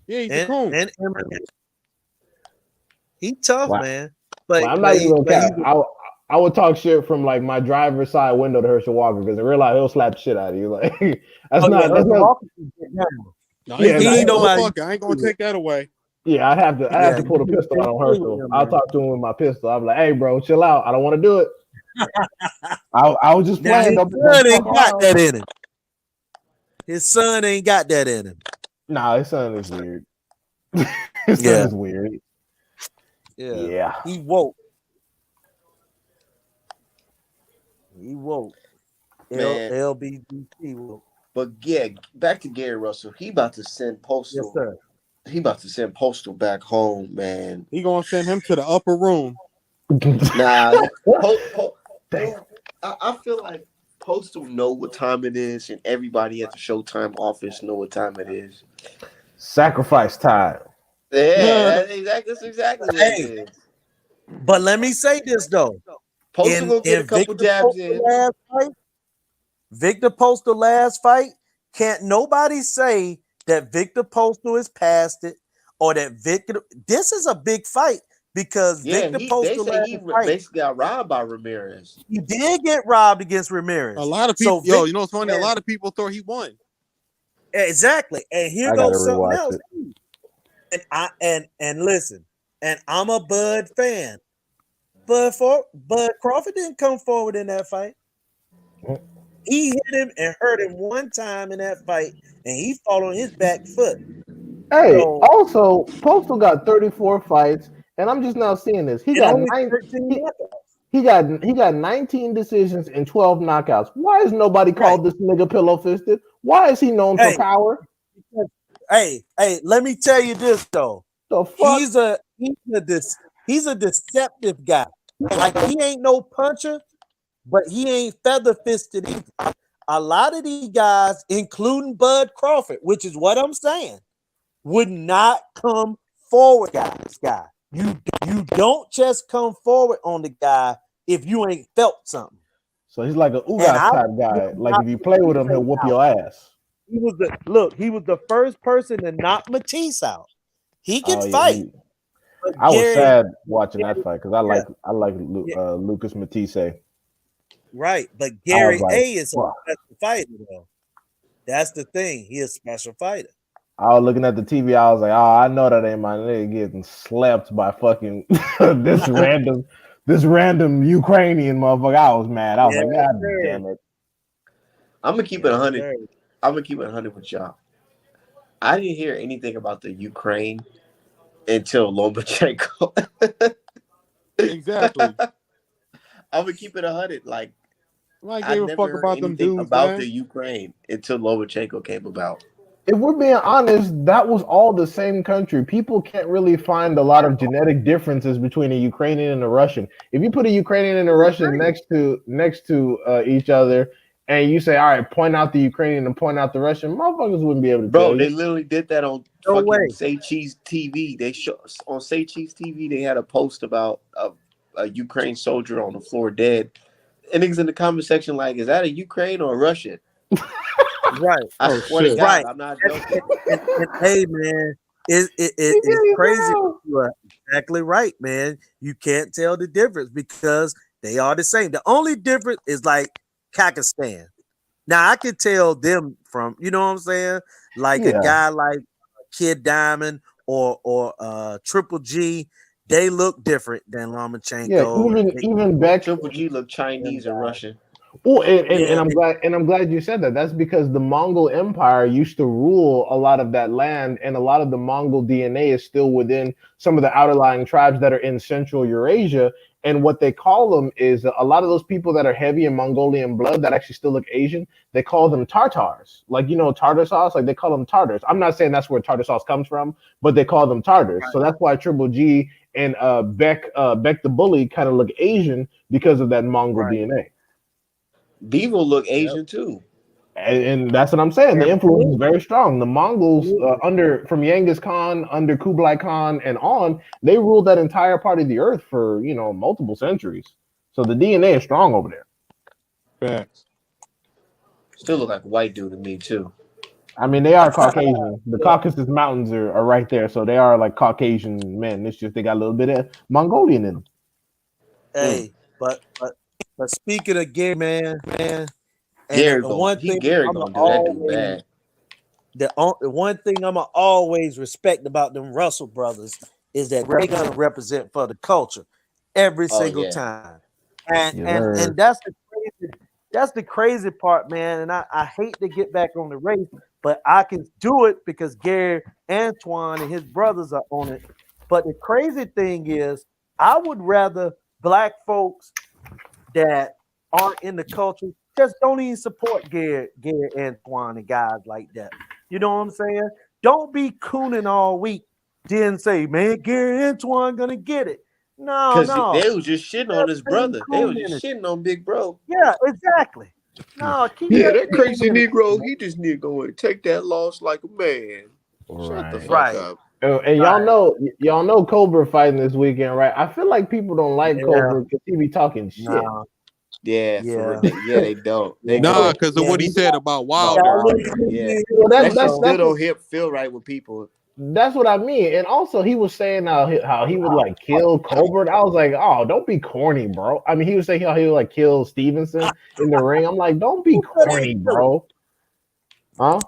D: Yeah, he's a
B: And
D: coon.
B: he tough,
C: Like,
B: man. But
C: I'm not even gonna
B: but he
C: cap. I would talk shit from like my driver's side window to Herschel Walker because in real life he'll slap the shit out of you. Like
B: oh yeah,
C: that's
B: Herschel
C: not
B: Walker can get down.
D: No, he's
C: yeah
D: a
B: He
C: nah,
B: ain't
D: mean
B: nobody.
D: motherfucker. I ain't gonna take that away.
C: yeah. I have
B: Yeah,
C: to pull the
B: you
C: pistol out
B: can't
C: on
B: play with
C: Herschel.
B: him,
C: I'll
B: man.
C: talk to him with my pistol. I'm like, hey bro, chill out. I don't want to do it. I was just
B: Now
C: playing.
B: his
C: Don't
B: son
C: fuck
B: ain't got
C: around.
B: that in him. His son ain't got that in him.
C: Nah, his son is weird. His son
B: Yeah,
C: is weird.
B: yeah.
C: Yeah.
B: He woke. He woke.
A: man.
B: LBGT woke.
A: But yeah, back to Gary Russell. He about to send
B: Yes,
A: Postal.
B: sir.
A: He about to send Postal back home, man.
D: He gonna send him to the upper room.
A: Nah,
C: Damn.
A: dude. I feel like Postal know what time it is, and everybody at the Showtime office know what time it is.
C: Sacrifice time.
A: Yeah,
D: Hey,
A: that's exactly what it
B: Hey,
A: is.
B: but let me say this though.
A: Postal
B: In
A: gonna get a couple
B: Victor
A: jabs
B: Postal
A: in.
B: last fight, Victor Postal last fight, can't nobody say that Victor Postal is past it or that Victor. This is a big fight because
A: Yeah,
B: Victor
A: they
B: Postal
A: say
B: last
A: he
B: fight,
A: basically got robbed by Ramirez.
B: he did get robbed against
D: a
B: Ramirez.
D: lot of people,
B: So
D: yo,
B: Victor,
D: you know what's funny? A lot of people thought he won.
B: exactly. And here
C: I gotta
B: goes something
C: rewatch
B: else.
C: it.
B: And and listen, and I'm a Bud fan. Bud Crawford didn't come forward in that fight. He hit him and hurt him one time in that fight, and he fought on his back foot.
C: Hey,
B: So
C: also Postal got 34 fights, and I'm just now seeing this.
B: and only 13
C: He,
B: knockouts.
C: he got 19 decisions and 12 knockouts. Why is nobody
B: Right.
C: called this nigga pillow fisted? Why is he known for
B: Hey,
C: power?
B: hey, let me tell you this though.
C: The fuck?
B: He's a deceptive guy. Like he ain't no puncher, but he ain't feather fisted either. A lot of these guys, including Bud Crawford, which is what I'm saying, would not come forward, guy. You don't just come forward on the guy if you ain't felt something.
C: So he's like a
B: And
C: Ugas
B: I
C: type
B: was
C: guy. Like
B: not
C: if you play with him, he'll whoop
B: out.
C: your ass.
B: He was the first person to knock Matisse out. He can
C: Oh yeah,
B: fight, but
C: I was sad watching that
B: Gary,
C: fight because
B: yeah,
C: I like
B: yeah,
C: Lucas Matisse.
B: right. But
C: I was
B: Gary
C: like,
B: A is a
C: fuck.
B: special fighter, though. That's the thing. He is a special fighter.
C: I was looking at the TV. I was like, oh, I know that ain't my nigga getting slapped by fucking this random Ukrainian motherfucker. I was mad. I was
B: Yeah,
C: like, God
B: sir.
C: damn it.
A: I'm gonna keep it
B: Yes,
A: 100.
B: sir.
A: I'm gonna keep it 100 with y'all. I didn't hear anything about the Ukraine until Lomachenko.
D: Exactly.
A: I'm gonna keep it 100. Like
D: Nobody
A: I
D: gave a
A: never
D: fuck
A: heard
D: about them
A: anything
D: dudes,
A: about
D: man.
A: the Ukraine until Lomachenko came about.
C: If we're being honest, that was all the same country. People can't really find a lot of genetic differences between a Ukrainian and a Russian. If you put a Ukrainian and a Russian next to each other, and you say, "All right, point out the Ukrainian and point out the Russian," motherfuckers wouldn't be able to tell
A: Bro,
C: you.
A: they literally did that on
B: No
A: fucking
B: way.
A: Say Cheese TV. They show on Say Cheese TV. They had a post about a Ukraine soldier on the floor dead. And niggas in the comment section like, is that a Ukraine or a Russian?
B: Right.
A: I
D: Oh
A: swear to
D: shit.
A: God,
B: Right.
A: I'm not
B: And,
A: joking.
B: hey, man,
C: He
B: it's
C: gave
B: crazy.
C: hell.
B: You are exactly right, man. You can't tell the difference because they are the same. The only difference is like Kakistan. Now I can tell them from, you know what I'm saying? Like a
C: Yeah,
B: guy like Kid Diamond or Triple G, they look different than
C: yeah.
B: Lomachenko and
C: Even Beck.
A: Triple G look
B: them
A: Chinese and
B: guys.
A: Russian.
C: Oh,
B: Yeah,
C: and I'm glad you said that. That's because the Mongol Empire used to rule a lot of that land, and a lot of the Mongol DNA is still within some of the outlying tribes that are in Central Eurasia. And what they call them is a lot of those people that are heavy in Mongolian blood that actually still look Asian. They call them Tartars, like tartar sauce. Like they call them Tartars. I'm not saying that's where tartar sauce comes from, but they call them Tartars. So that's why Triple G and Beck the Bully kind of look Asian because of that Mongol
B: right.
C: DNA.
A: Bivol look
B: Yep.
A: Asian too.
C: And that's what I'm saying. The influence is
B: Absolutely.
C: very strong. The Mongols,
B: Absolutely.
C: under from Genghis Khan, under Kublai Khan, and on, they ruled that entire part of the earth for multiple centuries. So the DNA is strong over there.
D: Facts.
A: Still look like a white dude to me too.
C: I mean, they are Caucasian. The
B: Yeah.
C: Caucasus Mountains are right there, so they are like Caucasian men. It's just they got a little bit of Mongolian in them.
A: Mm.
B: Hey, but speaking of Gary, man, and
A: Gary gonna do that dude bad.
B: the one thing I'm gonna always respect about them Russell brothers is that they're gonna represent for the culture every
A: Oh
B: single
A: yeah.
B: time. And
C: Yes,
B: and
C: sir.
B: and that's the crazy part, man. And I hate to get back on the race, but I can do it because Gary Antoine and his brothers are on it. But the crazy thing is, I would rather black folks that aren't in the culture just don't even support Gary Antoine and guys like that. You know what I'm saying? Don't be cooning all week, then say, man, Gary Antoine gonna get it. No,
A: Cause
B: no.
A: they was just shitting on
B: Just
A: his
B: stay
A: brother. They
B: cool
A: was
B: in
A: just
B: it.
A: shitting on Big Bro.
B: Yeah, exactly. No, keep
A: Yeah,
B: that
A: that
B: cool
A: crazy
B: in it.
A: Negro, he just need to go and take that loss like a man. Shut the
C: Right.
A: fuck
B: Right,
A: up.
C: And
B: right.
C: y'all know Cobra fighting this weekend, right? I feel like people don't like
B: Yeah,
C: Cobra because he be talking shit.
B: no,
A: Yeah, for
B: yeah,
A: yeah, they don't. They
B: yeah,
D: Nah,
A: don't.
D: because of
B: yeah.
D: what he said about
B: He
A: About
B: got a
D: Wilder.
B: little
A: Wilder.
B: too
A: Yeah,
B: big
C: Well,
A: that shit
B: ego.
A: still don't hit feel right with people.
C: that's what I mean. And also, he was saying how he would like kill Colbert. I was like, oh, don't be corny, bro. I mean, he was saying how he would like kill Stevenson in the ring. I'm like, don't be
B: Who said he'd
C: corny,
B: kill him?
C: bro. Huh?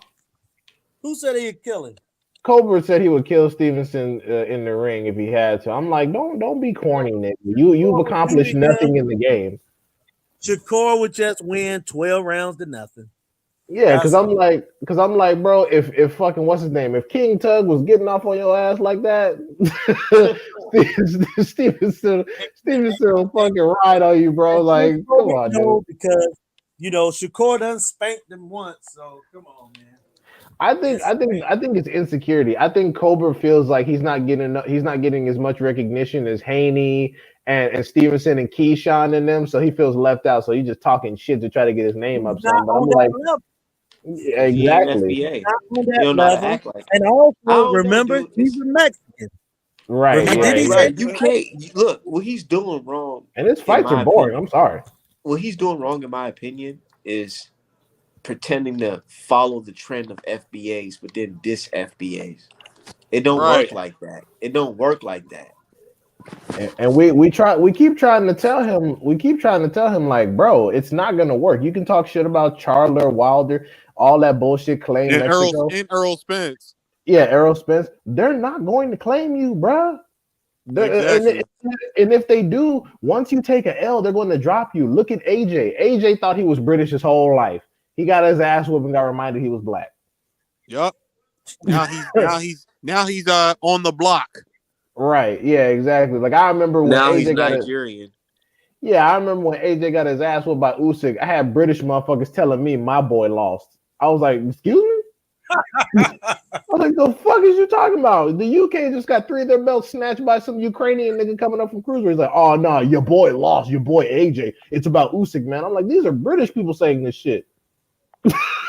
B: Who said he'd kill him?
C: Colbert said he would kill Stevenson in the ring if he had to. I'm like, don't be corny, nigga. You've
B: Shakur would do
C: accomplished
B: it, yeah.
C: nothing in the game.
B: Shakur would just win 12 rounds to nothing.
C: Yeah,
B: That's all.
C: because I'm like, bro, if fucking what's his name, if King Tug was getting off on your ass like that, Stevenson will fucking ride on you, bro.
B: And
C: Like,
B: Shakur
C: come
B: would
C: on, dude.
B: know because Shakur done spanked him once. So come on, man. It's
C: I think it's insecurity. I think Colbert feels like he's not getting as much recognition as Haney and Stevenson and Keyshawn and them, so he feels left out. So he's just talking shit to try to get his name
B: he's
C: up
B: not
C: some. But I'm
B: on that
C: like,
B: level.
C: yeah,
A: He ain't
C: exactly.
A: FBA.
B: Not on
A: He
B: that
A: don't know how to
B: level.
A: act like.
B: And
A: I
B: also
A: don't know,
B: remember
A: dude.
B: he's a Mexican.
C: Right,
B: Remember
A: Yeah,
C: right,
B: he
C: right.
B: said
A: right.
B: he's
A: You can't look what he's doing wrong,
C: And his
A: in
C: fights are
A: my
C: boring.
A: opinion.
C: I'm sorry.
A: What he's doing wrong, in my opinion, is pretending to follow the trend of FBAs, but then diss FBAs. It don't
D: Right.
A: work like that. It don't work like that.
C: And we keep trying to tell him like, bro, it's not gonna work. You can talk shit about Charler, Wilder, all that bullshit, claim
D: And
C: Mexico.
D: Earl Spence.
C: Yeah, Errol Spence. They're not going to claim you, bro.
D: Exactly.
C: And if they do, once you take an L, they're going to drop you. Look at AJ. AJ thought he was British his whole life. He got his ass whooped and got reminded he was black.
D: Yup. Now he's on the block.
C: Right. Yeah, exactly. Like I remember when
A: Now he's
C: AJ got it.
A: Nigerian.
C: Yeah, I remember when AJ got his ass whooped by Usyk. I had British motherfuckers telling me my boy lost. I was like, excuse me? I was like, the fuck is you talking about? The UK just got 3 of their belts snatched by some Ukrainian nigga coming up from Cruiser. He's like, oh no, your boy lost, your boy AJ. It's about Usyk, man. I'm like, these are British people saying this shit.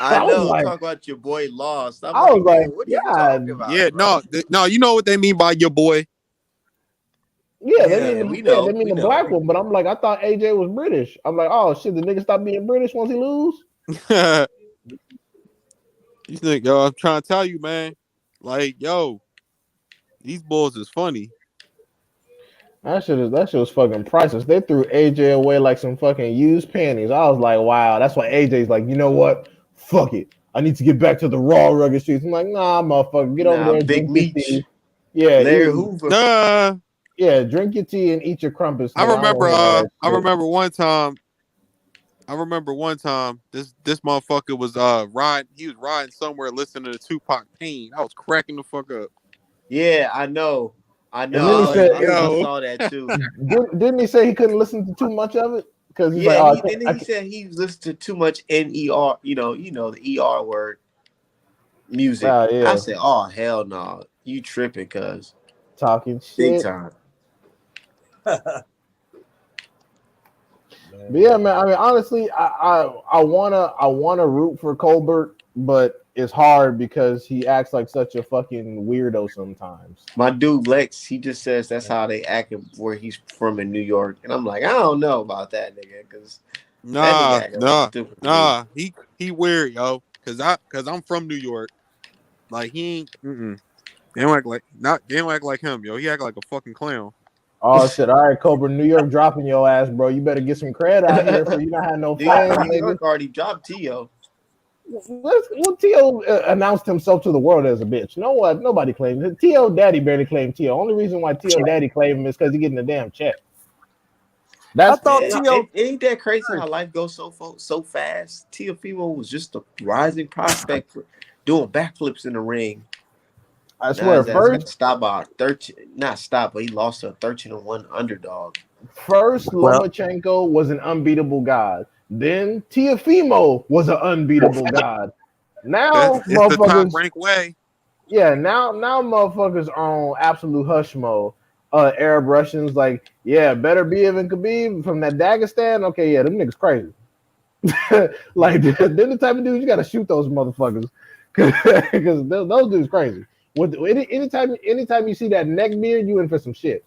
A: I
C: I was
A: know.
C: like,
A: Talk about your boy lost. I'm
C: I was
A: like,
C: like,
A: nigga, what are you
C: yeah,
A: talking about,
D: Yeah,
A: bro?
D: no, you know what they mean by your boy.
C: yeah,
A: Yeah, we
C: they
A: know.
C: mean
A: We
C: the black
A: know.
C: one, but I'm like, I thought AJ was British. I'm like, oh shit, the nigga stop being British once he lose?
D: You think, yo, I'm trying to tell you, man. Like, yo, these bulls is funny.
C: That shit was fucking priceless. They threw AJ away like some fucking used panties. I was like, wow, that's why AJ's like, you know what? Fuck it. I need to get back to the raw rugged streets. I'm like, nah, motherfucker, get over
A: Nah,
C: there and
A: Big
C: drink your
A: Meech,
C: tea. Yeah,
A: Larry Hoover.
D: Uh,
C: drink your tea and eat your crumpets,
D: I
C: nigga. I don't
D: remember
C: want to hear all that
D: I
C: shit.
D: remember one time. This motherfucker was riding. He was riding somewhere listening to Tupac Pain. I was cracking the fuck up.
A: Yeah, I know. I
C: And
A: know.
C: then he
D: I was like,
C: said,
A: I
D: yo,
A: saw that too.
C: didn't he say he couldn't listen to too much of it? Because he's
A: Yeah,
C: like,
A: and
C: oh,
A: he said he listened to too much NER. The ER word music. I
C: yeah,
A: said, oh hell no, you tripping, cuz
C: talking
A: big
C: shit.
A: time.
C: But yeah, man. I mean, honestly, I wanna root for Colbert, but it's hard because he acts like such a fucking weirdo sometimes.
A: My dude Lex, he just says that's how they act where he's from in New York, and I'm like, I don't know about that nigga, because that nigga
D: nah,
A: acting
D: nah,
A: stupid to me.
D: nah. He weird, yo. Cause I'm from New York. Like he ain't. They don't act like They don't act like him, yo. He act like a fucking clown.
C: Oh shit! All right, Colbert, New York dropping your ass, bro. You better get some credit out here for you not have no fans,
A: New
C: nigga.
A: York already dropped T.O.
C: Well, T.O. Announced himself to the world as a bitch. No one, nobody claims it. T.O. Daddy barely claimed T.O. Only reason why T.O. Daddy claimed him is because he getting a damn check.
B: I
C: That's
B: thought
A: Man,
B: Tio.
A: ain't that crazy how life goes so fast? Teofimo was just a rising prospect for doing backflips in the ring.
C: I
A: Now
C: swear
A: his ass got
C: first
A: stopped by a 13, not stopped, but he lost to a 13-1 underdog.
C: first
B: Well,
C: Lomachenko was an unbeatable god. Then Tiafimo was an unbeatable god.
D: That's
C: Now
D: it's the top
C: motherfuckers,
D: rank way.
C: yeah, now motherfuckers are on absolute hush mode. Arab Russians like, yeah, better be even Khabib from that Dagestan. Okay, yeah, them niggas crazy. Like they're the type of dudes you gotta shoot those motherfuckers because those dudes crazy. With anytime you see that neck beard, you in for some shit.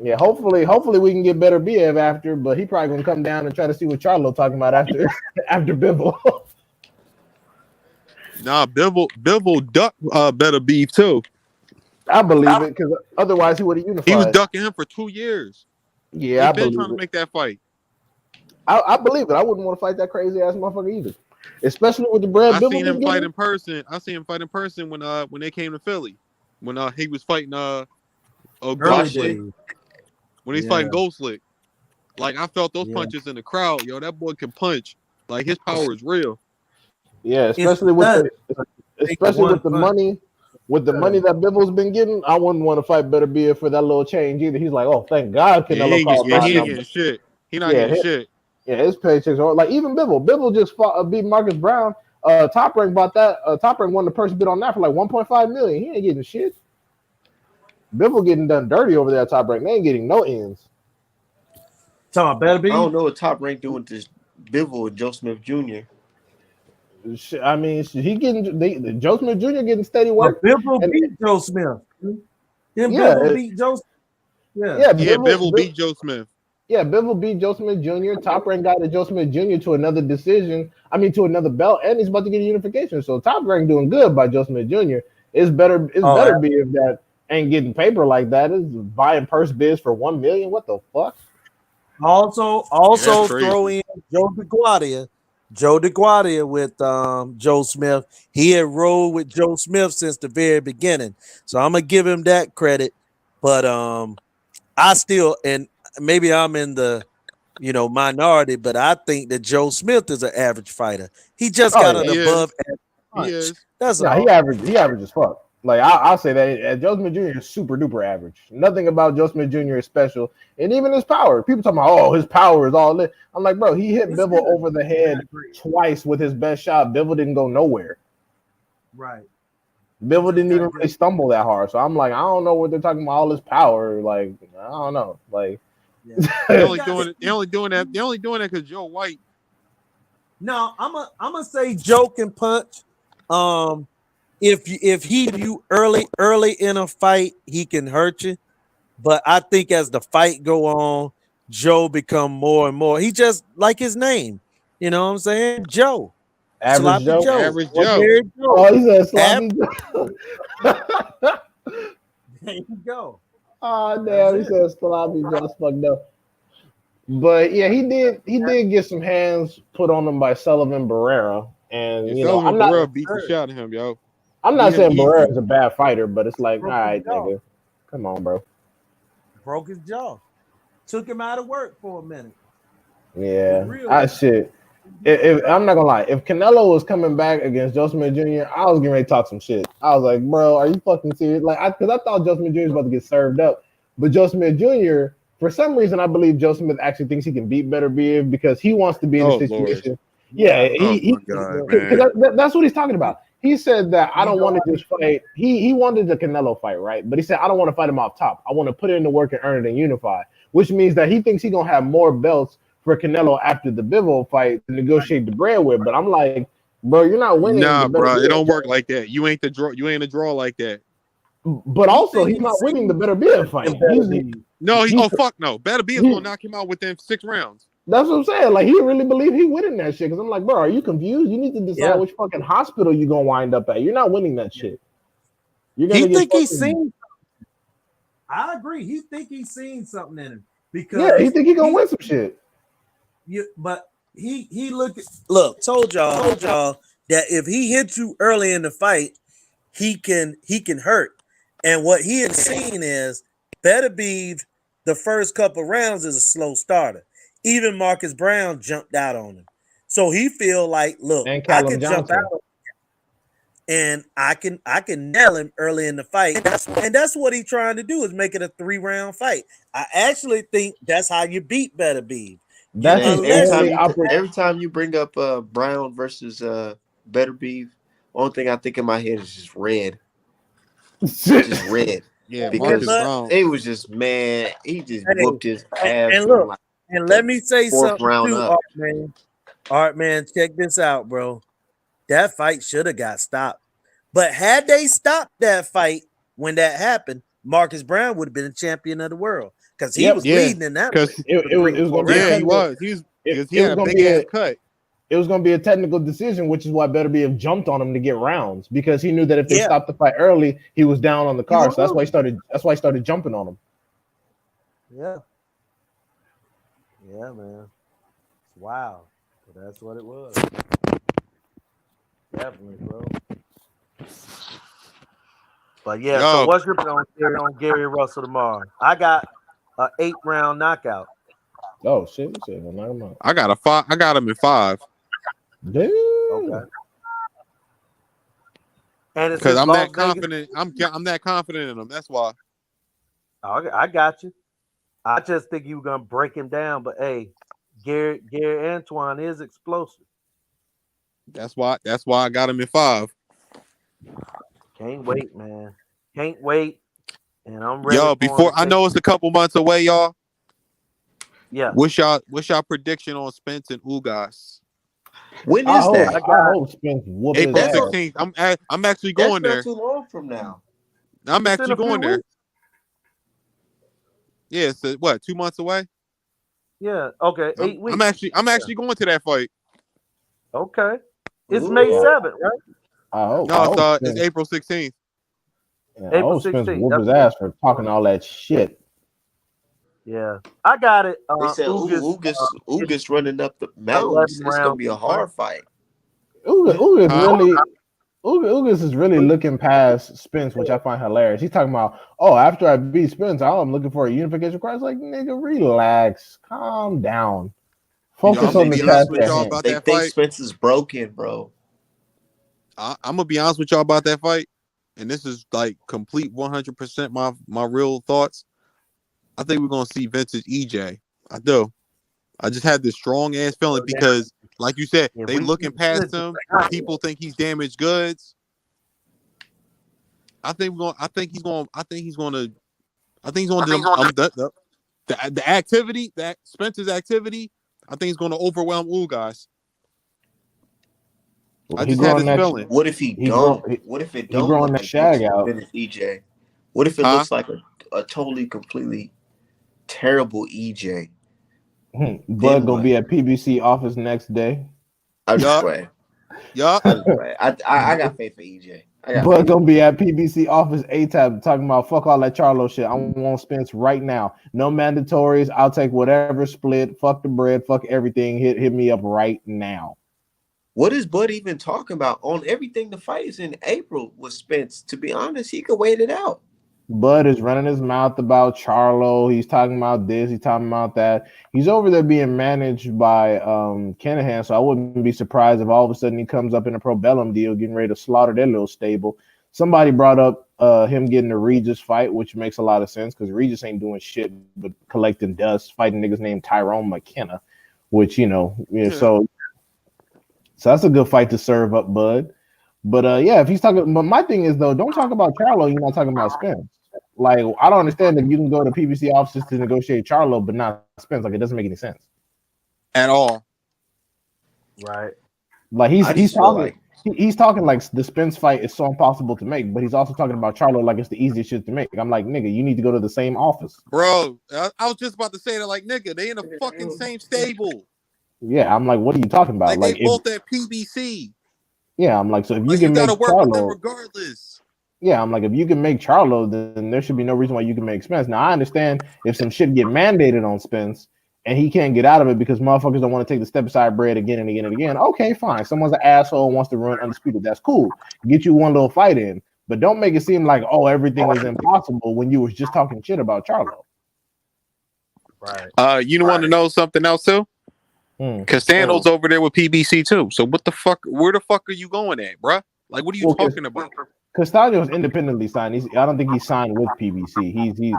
C: Yeah, hopefully we can get better Biev after, but he probably gonna come down and try to see what Charlo talking about after after Bivol.
D: Nah, Bivol duck better beef too.
C: I believe it because otherwise he would have
D: He was
C: unified.
D: ducking him for 2 years. They
C: Yeah, I
D: been
C: believe
D: trying to
C: it.
D: make that fight.
C: I believe it. I wouldn't want to fight that crazy ass motherfucker either, especially with the bread
D: I
C: Bivol
D: seen him
C: been
D: fight
C: getting.
D: in person. I seen him fight in person when they came to Philly. When he was fighting
B: early
A: Lashley?
D: Ghostlick.
B: days.
D: When he's
B: Yeah,
D: fighting Ghostlick. Like I felt those
B: yeah.
D: punches in the crowd. Yo, that boy can punch. Like his power is real.
C: Yeah,
B: It's make
C: especially
B: one
C: with the
B: punch.
C: money, with the money that Bivol's been getting. I wouldn't want to fight Better Be It for that little change either. He's like, oh, thank God Canelo called
D: Yeah,
C: my
D: he ain't
C: number.
D: getting shit. He not
C: Yeah,
D: getting shit.
C: yeah, his paychecks are like even Bivol. Bivol just fought, beat Marcus Brown. Top rank bought that. Top rank won the purse bid on that for like 1.5 million. He ain't getting shit. Bivol getting done dirty over there at Top rank. They ain't getting no ends.
B: Talking better
A: I don't
B: be.
A: know what Top Rank doing with this Bivol with Joe Smith Jr.
C: I mean, he getting Joe Smith Jr. getting steady
B: But
C: work,
B: Bivol
C: and
B: beat Joe Smith. Then
C: yeah,
B: Bivol beat Joe. Yeah.
C: yeah,
D: Yeah, Bivol beat Joe Smith.
C: Yeah, Bivol beat Joe Smith Jr. Top rank got to Joe Smith Jr. to another decision. I mean, to another belt, and he's about to get a unification. So top rank doing good by Joe Smith Jr. It's better. It's
B: Oh,
C: better be if that ain't getting paper like that. It's buying purse bids for 1 million. What the fuck?
B: also
D: Yeah, that's
B: throw
D: crazy.
B: in Joe DeGuardia. Joe DeGuardia with Joe Smith. He had rolled with Joe Smith since the very beginning. So I'm gonna give him that credit. But I still, and maybe I'm in the minority, but I think that Joe Smith is an average fighter. He just
C: Oh
B: got
C: yeah,
B: an
D: He
B: above
D: is.
B: average
D: He
B: punch.
D: is.
B: That's
C: no,
B: all.
C: he average as fuck. Like I'll say that Joe Smith Jr. is super duper average. Nothing about Joe Smith Jr. is special, and even his power. People talking about his power is all lit. I'm like, bro, he hit
B: It's
C: Bivol
B: good.
C: over the
B: Yeah, I
C: head
B: agree.
C: twice with his best shot. Bivol didn't go nowhere.
B: Right. He
C: Bivol
B: just
C: didn't even
B: got
C: really
B: good.
C: stumble that hard. So I'm like, I don't know what they're talking about. All this power, like, I don't know. Like,
B: Yeah.
D: They
B: He
D: only
B: got
D: doing it. They only doing that. They only doing that because Joe White.
B: no, I'm gonna say Joe can punch. Um, if he you early in a fight, he can hurt you. But I think as the fight go on, Joe become more and more. He just like his name. You know what I'm saying? Joe.
C: average
B: Sloppy
C: Joe.
B: Joe.
D: Average Joe.
B: Ordinary Joe.
C: Oh, he said
B: Average
C: sloppy Joe.
B: There you go.
C: Oh
B: That's
C: damn, he
B: it.
C: said sloppy Joe. That's fucked up. But yeah, he did get some hands put on him by Sullivan Barrera,
D: Yeah,
C: and
D: Sullivan Barrera
B: Yes,
D: beat the
B: sir.
D: shit out of him, yo.
C: I'm not
D: Beat him
C: saying
D: easy.
C: Barrera is a bad fighter, but it's like, all
B: Broke his
C: right,
B: jaw.
C: nigga, come on, bro.
B: Broke his jaw. Took him out of work for a minute. For
C: Yeah,
B: real.
C: I shit. If I'm not gonna lie, if Canelo was coming back against Joe Smith Jr., I was getting ready to talk some shit. I was like, bro, are you fucking serious? Like, because I thought Joe Smith Jr. was about to get served up, but Joe Smith Jr. For some reason, I believe Joe Smith actually thinks he can beat Better Beard because he wants to be in a
D: Oh Lord.
C: situation. Yeah,
B: Yeah.
D: Oh
C: he
D: my God,
C: because
D: man.
C: that's what he's talking about. He said that I
B: He
C: don't
B: know
C: want to just fight. He wanted the Canelo fight, right? But he said I don't want to fight him off top. I want to put in the work and earn it and unify, which means that he thinks he's gonna have more belts for Canelo after the Bivol fight to negotiate the bread with. But I'm like, bro, you're not winning the
D: Nah,
C: Better
D: bro, it
C: Beard
D: don't work
C: fight.
D: like that. You ain't the draw. You ain't a draw like that.
C: But
B: he
C: also,
B: think
C: he's
B: he's
C: not winning the
B: seen
C: Better Beard
B: the
C: fight.
B: better be.
D: No,
C: He's
D: oh fuck no. Better be is
C: he,
D: gonna knock him out within 6 rounds.
C: that's what I'm saying. Like he really believe he winning that shit. Because I'm like, bro, are you confused? You need to decide
B: Yeah.
C: which fucking hospital you gonna wind up at. You're not winning that
B: Yeah.
C: shit. You're
B: He
C: gonna get
B: think he's
C: fucking
B: seen. I agree. He think he's seen something in him
C: yeah. He
B: because
C: think he gonna
B: he
C: win some shit.
B: but he look told y'all that if he hits you early in the fight, he can hurt. And what he had seen is Beterbiev the first couple rounds is a slow starter. Even Marcus Brown jumped out on him. So he feel like, look,
C: And
B: I
C: Callum
B: could jump
C: Johnson.
B: out and I can nail him early in the fight. And that's what he's trying to do is make it a 3-round fight. I actually think that's how you beat Better Beef.
C: That's his
B: Unless
C: only
A: Every time you bring up Brown versus Better Beef, only thing I think in my head is just red,
D: Yeah,
B: and
D: Marcus
A: because
B: look,
D: Brown.
A: it was just, man, he just
B: hey,
A: whooped his
B: and,
A: ass
B: and
A: from
B: look,
A: like
B: and let
A: the
B: me say
A: fourth
B: something
A: round
B: too,
A: up.
B: Art man. Art man, check this out, bro. That fight should have got stopped. But had they stopped that fight when that happened, Marcus Brown would have been a champion of the world because he
C: Yep.
B: was
D: Yeah,
B: leading in that
D: because
B: for three
C: It
B: or
C: was
B: four
C: gonna be a
D: yeah,
B: rounds.
D: he
C: technical
D: was. He was because he
C: it
D: had
C: was
D: a
C: gonna
D: big
C: be
D: ass
C: a
D: cut.
C: it was going to be a technical decision, which is why Better Be have jumped on him to get rounds because he knew that if they
B: Yeah,
C: stopped the fight early, he was down on the
B: he
C: card.
B: was
C: So that's why he
B: losing.
C: started. That's why he started jumping on him.
B: Yeah, yeah, man. It's wild. But that's what it was. Definitely, bro. But yeah, so
D: Yo,
B: what's your plan on Gary Russell tomorrow? I got an 8-round knockout.
C: Oh shit! You said knock him out.
D: I got a five. I got him in 5
B: Okay.
C: Damn.
B: And it's
D: because
B: his
D: I'm
B: Las
D: that
B: Vegas.
D: confident. I'm that confident in him. That's why.
B: I got you. I just think you were gonna break him down, but hey, Gary Antoine is explosive.
D: That's why. That's why I got him in 5.
B: Can't wait, man. Can't wait. And I'm ready
D: Yo,
B: for him
D: before
B: to
D: I
B: take.
D: know it's a couple months away, y'all.
B: Yeah,
D: What's y'all prediction on Spence and Ugas?
A: When
C: I
A: is
C: hope.
B: I
A: that?
C: I
B: got
C: hope Spence whoop his
D: April
A: That's
C: ass.
A: on.
D: 16th. I'm actually
A: That's
D: going
A: not
D: there.
A: too long from now.
D: I'm
B: it's in
D: actually
B: a few
D: going there.
B: weeks.
D: Yeah, it's what 2 months away.
B: Yeah, okay,
D: I'm,
B: 8 weeks.
D: I'm actually I'm actually going to that fight.
B: Okay. It's May
C: Yeah,
A: Ooh.
B: 7th, right?
D: No,
C: I
D: it's
C: hope
D: it's
C: Spence.
D: April 16th.
C: Yeah, I
B: April
C: hope Spence
B: 16th.
C: whoop
B: That's
C: his
B: what
C: ass for talking all that shit.
B: yeah. I got it.
A: They said
B: Ugas getting
A: Ugas running up the
B: 11
A: mountains. It's gonna
B: rounds
A: be
B: of
A: a
B: strength.
A: hard fight.
C: Ugas
D: Huh?
C: really. Ugas is really looking past Spence, which I find hilarious. He's talking about, oh, after I beat Spence, I'm looking for a unification cross. Like, nigga, relax, calm down,
D: I'm
C: focus
D: gonna
C: on
A: They
C: the
D: be
C: task
D: honest
A: think
D: with
C: at
D: y'all
C: hand.
D: about
A: they
D: that
A: think
D: fight.
A: Spence is broken, bro.
D: I'm gonna be honest with y'all about that fight, and this is like complete 100% my real thoughts. I think we're gonna see vintage EJ. I do. I just had this strong ass feeling
B: So then,
D: because, like you said,
B: if
D: they
B: we
D: looking
B: see
D: past
B: Spence,
D: him. People think he's damaged goods. I think we're going. I think he's going. I think he's going to. I think he's going to. The activity that Spencer's activity. I think he's going to overwhelm guys. I
C: He
D: just had
C: growing
D: this
C: that.
D: feeling,
A: What if he
C: He grow.
A: don't? What if it
C: He
A: don't
C: growing
A: look
C: that
A: like
C: shag out.
A: vintage EJ? What if it
D: huh?
A: looks like a totally, completely terrible EJ?
C: Bud
A: Then
C: gonna
A: what?
C: be at PBC office next day.
A: I'm just
D: Yup.
A: playing.
D: Yup.
A: I just play. I got faith for EJ. I got
C: Bud
A: faith in
C: gonna be
A: EJ.
C: at PBC office ATAP talking about fuck all that Charlo shit. I want Spence right now. No mandatories. I'll take whatever split. Fuck the bread. Fuck everything. Hit me up right now.
A: What is Bud even talking about? On everything, the fight is in April with Spence. To be honest, he could wait it out.
C: Bud is running his mouth about Charlo. He's talking about this. He's talking about that. He's over there being managed by Kinahan, so I wouldn't be surprised if all of a sudden he comes up in a Pro Bellum deal, getting ready to slaughter their little stable. Somebody brought up him getting a Regis fight, which makes a lot of sense because Regis ain't doing shit but collecting dust, fighting niggas named Tyrone McKenna, which so that's a good fight to serve up Bud. But yeah, if he's talking, but my thing is though, don't talk about Charlo. You're not talking about Spence. Like I don't understand that you can go to PBC offices to negotiate Charlo, but not Spence. Like it doesn't make any sense.
D: At all.
B: right?
C: Like
A: I just feel like
C: he's talking like the Spence fight is so impossible to make, but he's also talking about Charlo like it's the easiest shit to make. I'm like, nigga, you need to go to the same office.
D: Bro, I was just about to say that, like, nigga, they in the fucking same stable.
C: Yeah, I'm like, what are you talking about?
D: Like, they
C: Like if
D: both at PBC.
C: yeah, I'm like, so if you
D: Like, you
C: can
D: gotta
C: make
D: work with them
C: Charlo,
D: regardless.
C: yeah, I'm like, if you can make Charlo, then there should be no reason why you can make Spence. Now I understand if some shit get mandated on Spence and he can't get out of it because motherfuckers don't want to take the step aside bread again and again and again. Okay, fine. Someone's an asshole and wants to run undisputed. That's cool. Get you one little fight in, but don't make it seem like everything is impossible when you was just talking shit about Charlo.
B: Right.
D: You want to know something else too? Castano's over there with PBC too. So what the fuck? Where the fuck are you going at, bruh? Like, what are you talking about?
C: Castaño's independently signed. I don't think he's signed with PBC.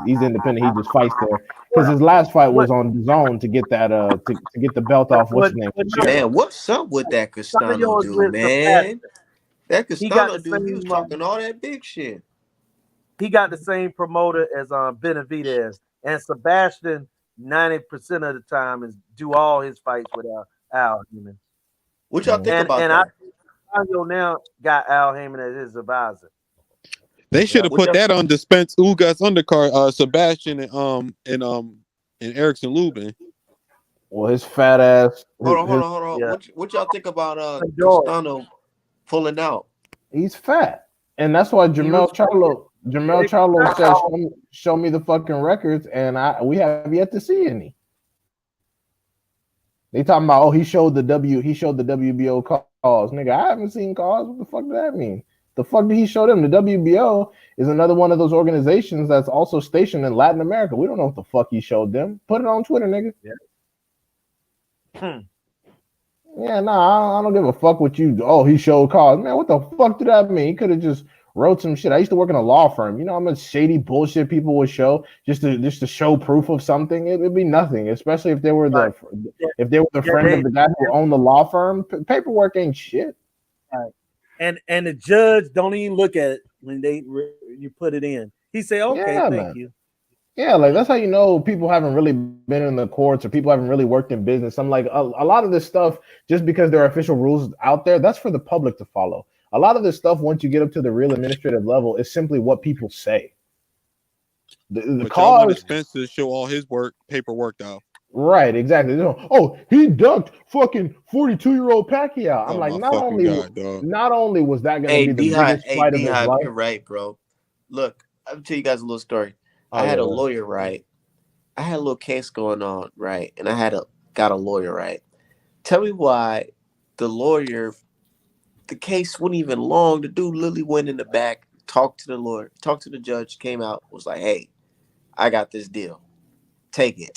C: He's independent. He just fights there because his last fight was on DAZN to get that to get the belt off. What's his name?
A: Man, what's up with that Castano dude, man? That Castano dude, he was talking all that big shit.
B: He got the same promoter as Benavidez, and Sebastian 90% of the time is do all his fights with Al Heyman.
A: What y'all think about that?
B: Castano now got Al Heyman as his advisor.
D: They should have put that on Dispense Ugas undercard, Sebastian and Erickson Lubin.
C: Well, his fat ass.
A: Hold on. Yeah. What y'all think about Castano pulling out?
C: He's fat, and that's why Jamel Charlo said, "Show me the fucking records," and we have yet to see any. They talking about he showed the WBO calls, nigga. I haven't seen calls. What the fuck does that mean? The fuck did he show them? The WBO is another one of those organizations that's also stationed in Latin America. We don't know what the fuck he showed them. Put it on Twitter, nigga.
B: Yeah.
C: Yeah, I don't give a fuck what you. Oh, he showed calls, man. What the fuck did that mean? He could have just wrote some shit. I used to work in a law firm. You know how much shady bullshit people would show just to show proof of something? It'd be nothing, especially if they were the friend of the guy who owned the law firm. Paperwork ain't shit.
B: Right. And the judge don't even look at it when you put it in. He say, "Okay,
C: yeah,
B: thank you."
C: Yeah, like that's how you know people haven't really been in the courts or people haven't really worked in business. I'm like a lot of this stuff, just because there are official rules out there, that's for the public to follow. A lot of this stuff, once you get up to the real administrative level, is simply what people say. The cause
D: Spencer show all his paperwork though.
C: Right, exactly. Oh, he dunked fucking 42-year-old Pacquiao. I'm like, not only was that going to be the biggest fight of his life.
A: You're right, bro. Look, I'll tell you guys a little story. I had a lawyer, right? I had a little case going on, right? And I got a lawyer, right? Tell me why the case wasn't even long. The dude literally went in the back, talked to the lawyer, talked to the judge, came out, was like, "Hey, I got this deal. Take it."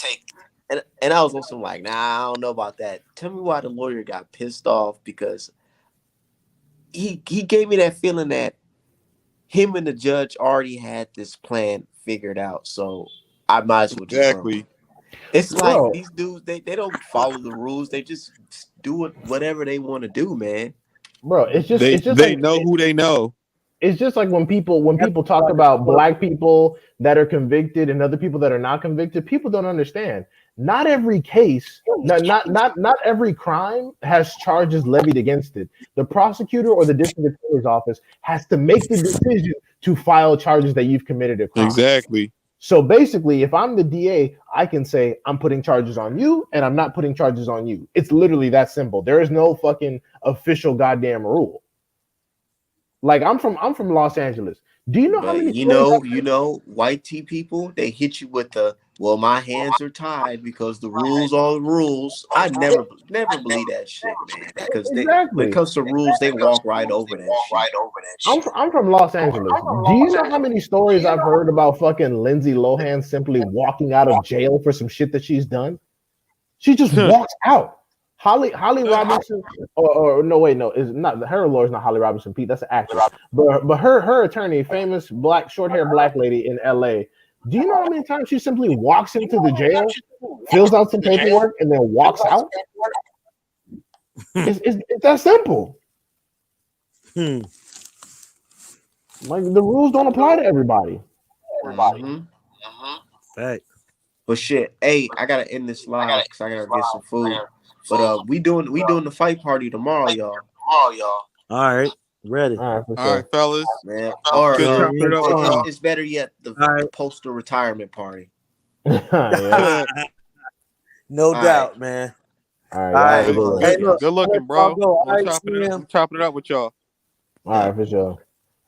A: And I was also like, "Nah, I don't know about that." Tell me why the lawyer got pissed off, because he gave me that feeling that him and the judge already had this plan figured out. So I might as well just run. It's like these dudes, they don't follow the rules. They just do whatever they want to do, man.
C: Bro,
D: they know who they know.
C: It's just like when people talk about black people that are convicted and other people that are not convicted, people don't understand. Not every case, not every crime has charges levied against it. The prosecutor or the district attorney's office has to make the decision to file charges that you've committed a crime.
D: Exactly.
C: So basically, if I'm the DA, I can say I'm putting charges on you and I'm not putting charges on you. It's literally that simple. There is no fucking official goddamn rule. Like I'm from Los Angeles. Do you know how many?
A: You know, white tea people, they hit you with the, "Well, my hands are tied because the rules are the rules." I never believe that shit, man. Because when it comes to rules, they walk right over that shit.
C: I'm from Los Angeles. Do you know how many stories I've heard about fucking Lindsay Lohan simply walking out of jail for some shit that she's done? She just walks out. Holly Robinson, or no, wait, no, is not her lawyer's not Holly Robinson, Pete. That's an actress. But her attorney, famous short hair black lady in LA. Do you know how many times she simply walks into the jail, fills out some paperwork, and then walks out? It's that simple. Like the rules don't apply to everybody.
B: Right.
A: But shit, hey, I gotta end this live because I gotta get some food. But we doing the fight party tomorrow, y'all.
B: All right, ready.
C: All
D: right, fellas.
A: Man. It's better yet, the postal retirement party.
B: No doubt, man.
C: All right.
D: Good looking, bro. I'm chopping it up with y'all.
C: All right, for sure.